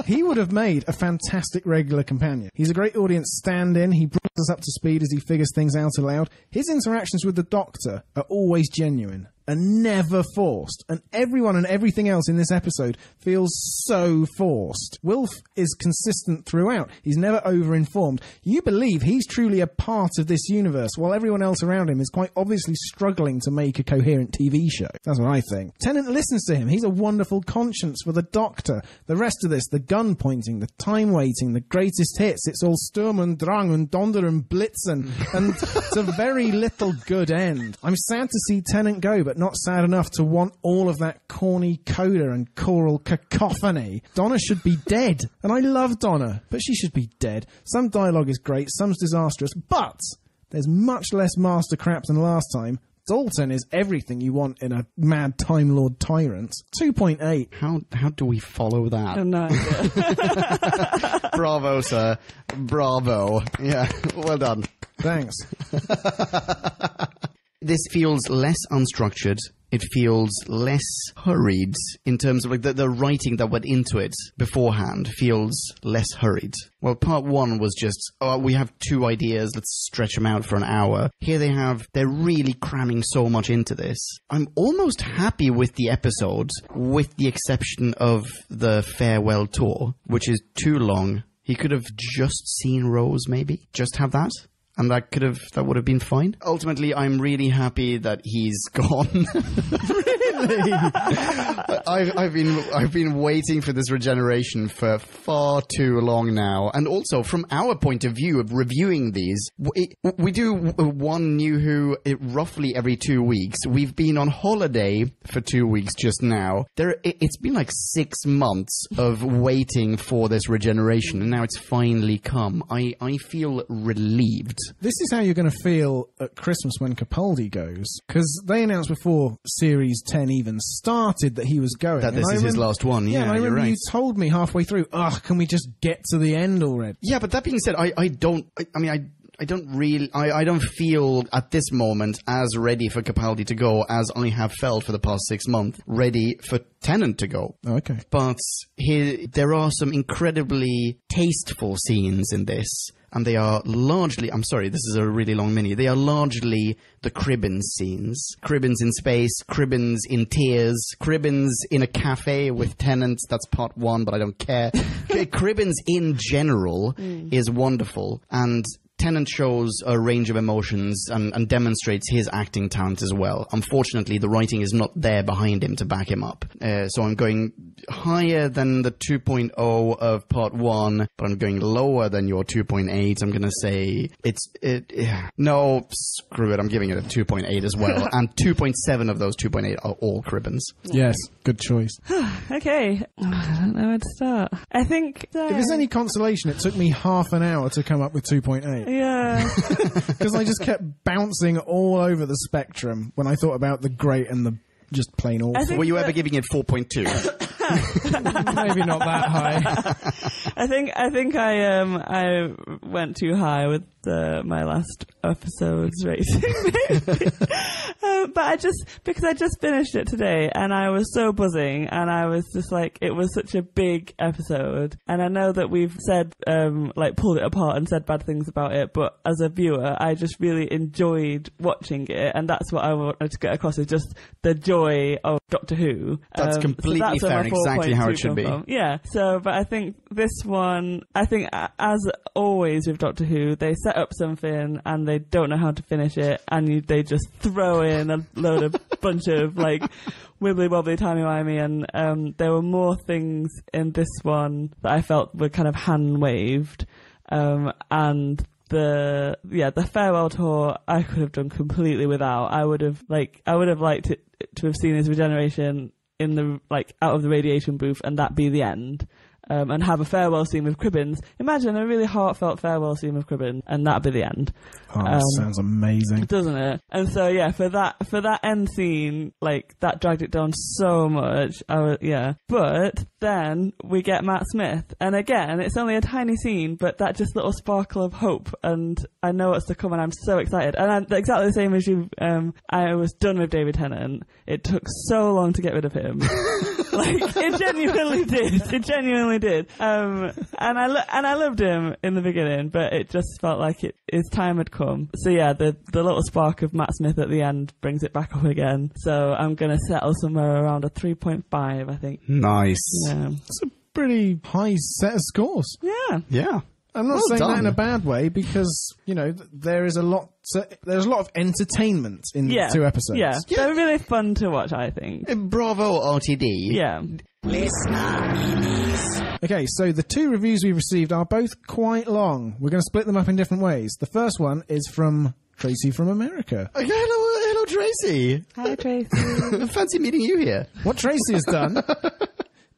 S1: He would have made a fantastic regular companion. He's a great audience stand-in. He brings us up to speed as he figures things out aloud. His interactions with the Doctor are always genuine and never forced. And everyone and everything else in this episode feels so forced. Wilf is consistent throughout. He's never over-informed. You believe he's truly a part of this universe, while everyone else around him is quite obviously struggling to make a coherent TV show. That's what I think. Tennant listens to him. He's a wonderful conscience for the Doctor. The rest of this, the gun pointing, the time waiting, the greatest hits, it's all Sturm und Drang and Donder and Blitzen, and to very little good end. I'm sad to see Tennant go, but not sad enough to want all of that corny coda and choral cacophony. Donna should be dead. And I love Donna, but she should be dead. Some dialogue is great, some's disastrous, but there's much less master crap than last time. Dalton is everything you want in a mad Time Lord tyrant. 2.8.
S2: How do we follow that?
S3: No idea.
S2: Bravo, sir. Bravo. Yeah, well done.
S1: Thanks.
S2: This feels less unstructured it feels less hurried in terms of like the writing that went into it beforehand feels less hurried. Well, part 1 was just, oh, we have 2 ideas, let's stretch them out for an hour. Here they're really cramming so much into this. I'm almost happy with the episode, with the exception of the farewell tour, which is too long. He could have just seen Rose, maybe. Just have that. And that would have been fine. Ultimately, I'm really happy that he's gone. Really? I've been waiting for this regeneration for far too long now. And also, from our point of view of reviewing these, we do one New Who roughly every 2 weeks. We've been on holiday for 2 weeks just now. It's been like 6 months of waiting for this regeneration, and now it's finally come. I feel relieved.
S1: This is how you're going to feel at Christmas when Capaldi goes, because they announced before Series 10 even started that he was going.
S2: That this is his last one, yeah,
S1: and I remember
S2: you're right.
S1: you told me halfway through, can we just get to the end already?
S2: Yeah, but that being said, I don't feel at this moment as ready for Capaldi to go as I have felt for the past 6 months, ready for Tennant to go.
S1: Oh, okay.
S2: But there are some incredibly tasteful scenes in this, and they are largely, I'm sorry, this is a really long mini, they are largely the Cribbins scenes. Cribbins in space, Cribbins in tears, Cribbins in a cafe with Tennant, that's part 1, but I don't care. Cribbins in general is wonderful, and Tennant shows a range of emotions and demonstrates his acting talent as well. Unfortunately, the writing is not there behind him to back him up. So I'm going higher than the 2.0 of part 1, but I'm going lower than your 2.8. I'm going to say no, screw it. I'm giving it a 2.8 as well. And 2.7 of those 2.8 are all Cribbins.
S1: Yes, good choice.
S3: Okay. I don't know where to start. I think...
S1: If there's any consolation, it took me half an hour to come up with 2.8.
S3: Yeah.
S1: Because I just kept bouncing all over the spectrum when I thought about the great and the just plain awful.
S2: Were you ever giving it 4.2?
S1: Maybe not that high.
S3: I think I went too high with my last episode's rating. But because I just finished it today and I was so buzzing and I was just like, it was such a big episode, and I know that we've said pulled it apart and said bad things about it, but as a viewer I just really enjoyed watching it, and that's what I wanted to get across, is just the joy of Doctor Who.
S2: That's completely fair and exactly how it should be.
S3: Yeah, but I think this one, as always with Doctor Who, they set up something and they don't know how to finish it, and they just throw in a load of bunch of wibbly wobbly timey wimey, and there were more things in this one that I felt were kind of hand waved, and the farewell tour I could have done completely without. I would have liked it to have seen his regeneration in the out of the radiation booth and that be the end. And have a farewell scene with Cribbins. Imagine a really heartfelt farewell scene with Cribbins, and that'd be the end.
S1: Oh, sounds amazing,
S3: doesn't it? And so for that end scene, that dragged it down so much. But then we get Matt Smith, and again, it's only a tiny scene, but that just little sparkle of hope, and I know what's to come, and I'm so excited. And I'm exactly the same as you. I was done with David Tennant. It took so long to get rid of him. It genuinely did. It genuinely did. And I loved him in the beginning, but it just felt like his time had come. So yeah, the little spark of Matt Smith at the end brings it back up again. So I'm going to settle somewhere around a 3.5, I think.
S2: Nice.
S3: Yeah.
S1: It's a pretty high set of scores.
S3: Yeah.
S2: Yeah.
S1: I'm not saying that in a bad way, because there's a lot of entertainment in the 2 episodes.
S3: Yeah, they're really fun to watch, I think.
S2: Bravo, RTD.
S3: Yeah.
S1: Okay, so the 2 reviews we received are both quite long. We're going to split them up in different ways. The first one is from Tracy from America.
S2: Okay, hello, Tracy.
S3: Hi, Tracy.
S2: Fancy meeting you here.
S1: What Tracy has done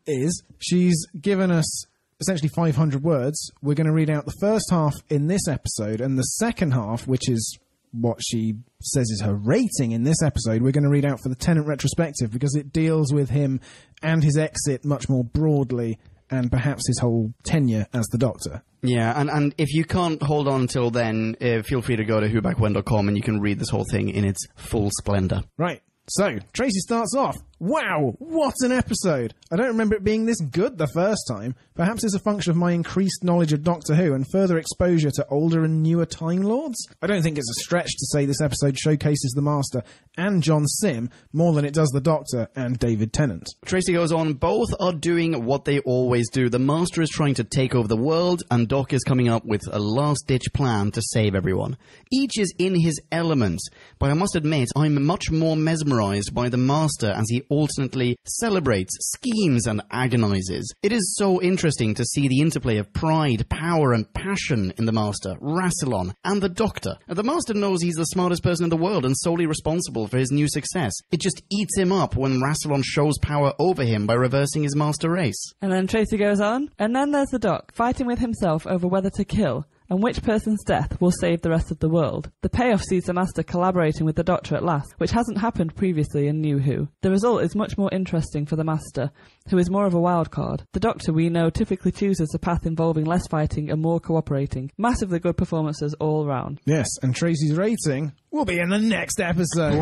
S1: is she's given us essentially 500 words. We're going to read out the first half in this episode, and the second half, which is what she says is her rating in this episode, we're going to read out for the Tennant retrospective, because it deals with him and his exit much more broadly, and perhaps his whole tenure as the Doctor.
S2: Yeah, and if you can't hold on until then, feel free to go to whobackwhen.com and you can read this whole thing in its full splendor.
S1: Right. So, Tracy starts off. Wow, what an episode! I don't remember it being this good the first time. Perhaps it's a function of my increased knowledge of Doctor Who and further exposure to older and newer Time Lords. I don't think it's a stretch to say this episode showcases the Master and John Sim more than it does the Doctor and David Tennant.
S2: Tracy goes on, both are doing what they always do. The Master is trying to take over the world, and Doc is coming up with a last-ditch plan to save everyone. Each is in his element, but I must admit I'm much more mesmerized by the Master as he alternately celebrates, schemes, and agonizes. It is so interesting to see the interplay of pride, power, and passion in the Master, Rassilon, and the Doctor. The Master knows he's the smartest person in the world and solely responsible for his new success. It just eats him up when Rassilon shows power over him by reversing his Master race.
S3: And then Tracy goes on, and then there's the Doc, fighting with himself over whether to kill, and which person's death will save the rest of the world. The payoff sees the Master collaborating with the Doctor at last, which hasn't happened previously in New Who. The result is much more interesting for the Master, who is more of a wild card. The Doctor, we know, typically chooses a path involving less fighting and more cooperating. Massively good performances all round.
S1: Yes, and Tracy's rating will be in the next episode.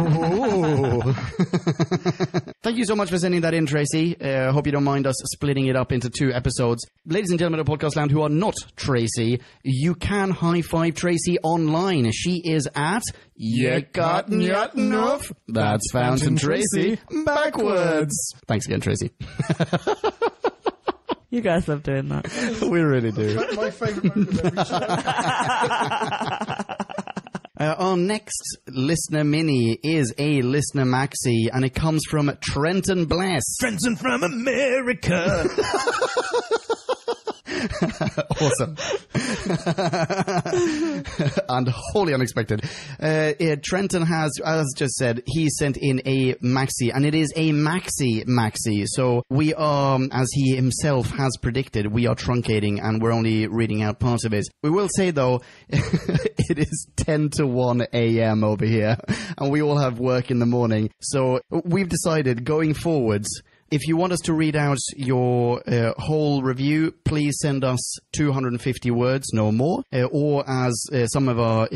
S2: Thank you so much for sending that in, Tracy. Hope you don't mind us splitting it up into 2 episodes. Ladies and gentlemen of Podcast Land who are not Tracy, you can high-five Tracy online. She is at You Got Enough. That's Fountain Tracy backwards. Thanks again, Tracy.
S3: You guys love doing that.
S2: We really do.
S1: My favourite moment of every show.
S2: Our next listener mini is a listener maxi, and it comes from Trenton Bless.
S4: Trenton from America.
S2: Awesome. And wholly unexpected. Trenton has, as just said, he sent in a maxi, and it is a maxi. So we are, as he himself has predicted, we are truncating, and we're only reading out part of it. We will say, though, it is 10 to 1 a.m. over here, and we all have work in the morning. So we've decided, going forwards, if you want us to read out your whole review, please send us 250 words, no more. Or as some of our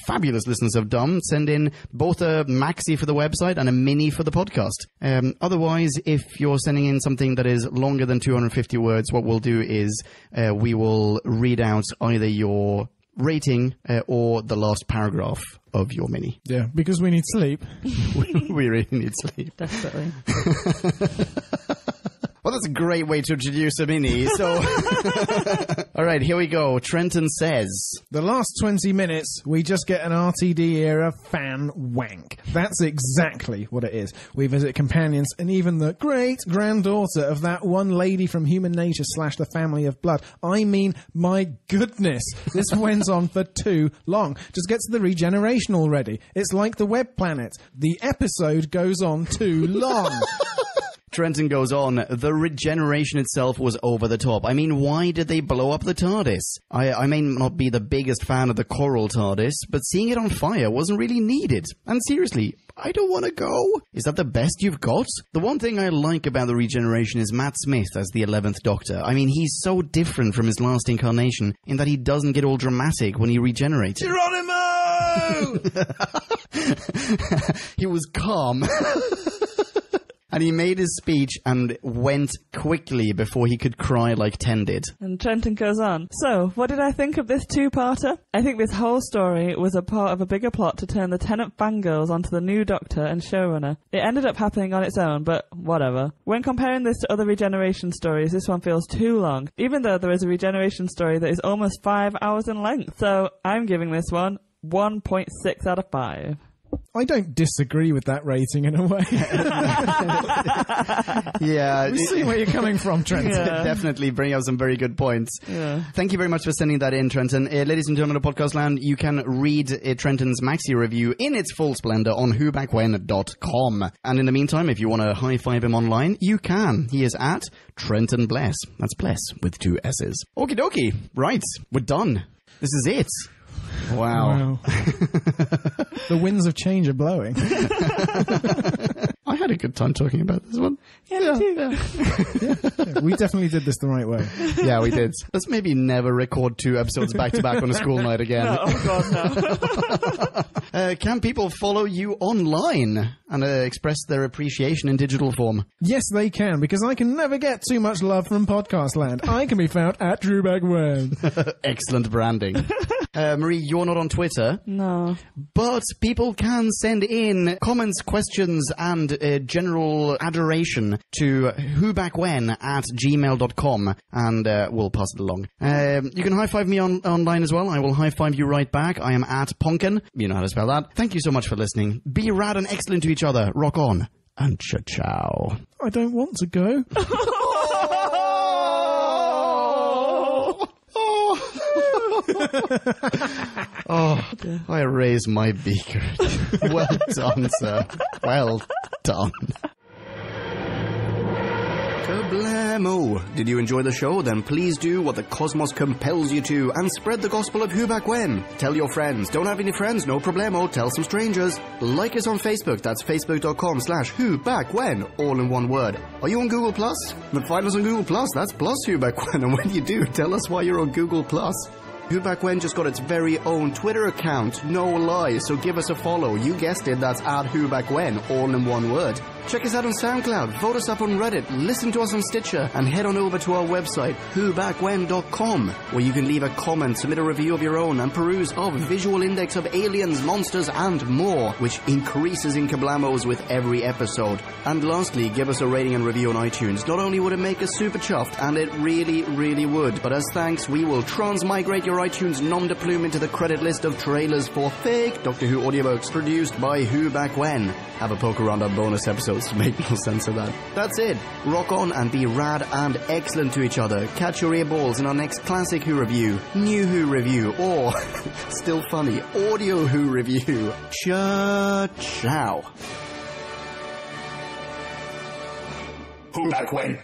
S2: fabulous listeners have done, send in both a maxi for the website and a mini for the podcast. Otherwise, if you're sending in something that is longer than 250 words, what we'll do is we will read out either your rating or the last paragraph of your mini.
S1: Yeah, because we need sleep.
S2: We really need sleep.
S3: Desperately.
S2: Well, that's a great way to introduce a mini. So, all right, here we go. Trenton says,
S1: the last 20 minutes, we just get an RTD era fan wank. That's exactly what it is. We visit companions and even the great-granddaughter of that one lady from Human Nature / the Family of Blood. I mean, my goodness, this went on for too long. Just get to the regeneration already. It's like the Web Planet. The episode goes on too long.
S2: Trenton goes on, the regeneration itself was over the top. I mean, why did they blow up the TARDIS? I may not be the biggest fan of the coral TARDIS, but seeing it on fire wasn't really needed. And seriously, I don't want to go. Is that the best you've got? The one thing I like about the regeneration is Matt Smith as the 11th Doctor. I mean, he's so different from his last incarnation in that he doesn't get all dramatic when he regenerates.
S4: Geronimo!
S2: He was calm. And he made his speech and went quickly before he could cry like Ten did.
S3: And Trenton goes on. So, what did I think of this 2-parter? I think this whole story was a part of a bigger plot to turn the Tennant fangirls onto the new Doctor and showrunner. It ended up happening on its own, but whatever. When comparing this to other regeneration stories, this one feels too long, even though there is a regeneration story that is almost 5 hours in length. So, I'm giving this one 1.6 out of 5.
S1: I don't disagree with that rating in a way.
S2: Yeah.
S1: We see where you're coming from, Trenton.
S3: Yeah.
S2: Definitely bring up some very good points.
S3: Yeah.
S2: Thank you very much for sending that in, Trenton. Ladies and gentlemen of Podcast Land, you can read Trenton's maxi review in its full splendor on whobackwhen.com. And in the meantime, if you want to high-five him online, you can. He is at Trenton Bless. That's Bless with 2 S's. Okie dokie. Right. We're done. This is it. Wow.
S1: The winds of change are blowing.
S2: I had a good time talking about this one.
S3: Yeah.
S1: We definitely did this the right way.
S2: Yeah, we did. Let's maybe never record 2 episodes back to back on a school night again.
S3: No, oh God, no.
S2: Can people follow you online and express their appreciation in digital form?
S1: Yes, they can, because I can never get too much love from podcast land. I can be found at DrewBagWen.
S2: Excellent branding. Marie, you're not on Twitter.
S3: No.
S2: But people can send in comments, questions, and general adoration to whobackwhen@gmail.com, and we'll pass it along. You can high-five me online as well. I will high-five you right back. I am at Ponken. You know how to spell that. Thank you so much for listening. Be rad and excellent to each other. Rock on. And ciao.
S1: I don't want to go.
S2: Oh, I raise my beaker. Well done, sir. Well done. Kablamo! Did you enjoy the show? Then please do what the cosmos compels you to and spread the gospel of Who Back When. Tell your friends. Don't have any friends? No problemo. Tell some strangers. Like us on Facebook. That's facebook.com/Who Back When. All in one word. Are you on Google Plus? Then find us on Google Plus. That's plus Who Back When. And when you do, tell us why you're on Google Plus. Who Back When just got its very own Twitter account, no lie, so give us a follow. You guessed it, that's at Who Back When, all in one word. Check us out on SoundCloud, vote us up on Reddit, listen to us on Stitcher, and head on over to our website, whobackwhen.com, where you can leave a comment, submit a review of your own, and peruse our visual index of aliens, monsters, and more, which increases in kablamos with every episode. And lastly, give us a rating and review on iTunes. Not only would it make us super chuffed, and it really, really would, but as thanks, we will transmigrate your iTunes nom de plume into the credit list of trailers for fake Doctor Who audiobooks produced by Who Back When. Have a poke around our bonus episodes to make no sense of that. That's it. Rock on and be rad and excellent to each other. Catch your earballs in our next classic Who review, new Who review, or, still funny, audio Who review. Ciao.
S4: Who Back When?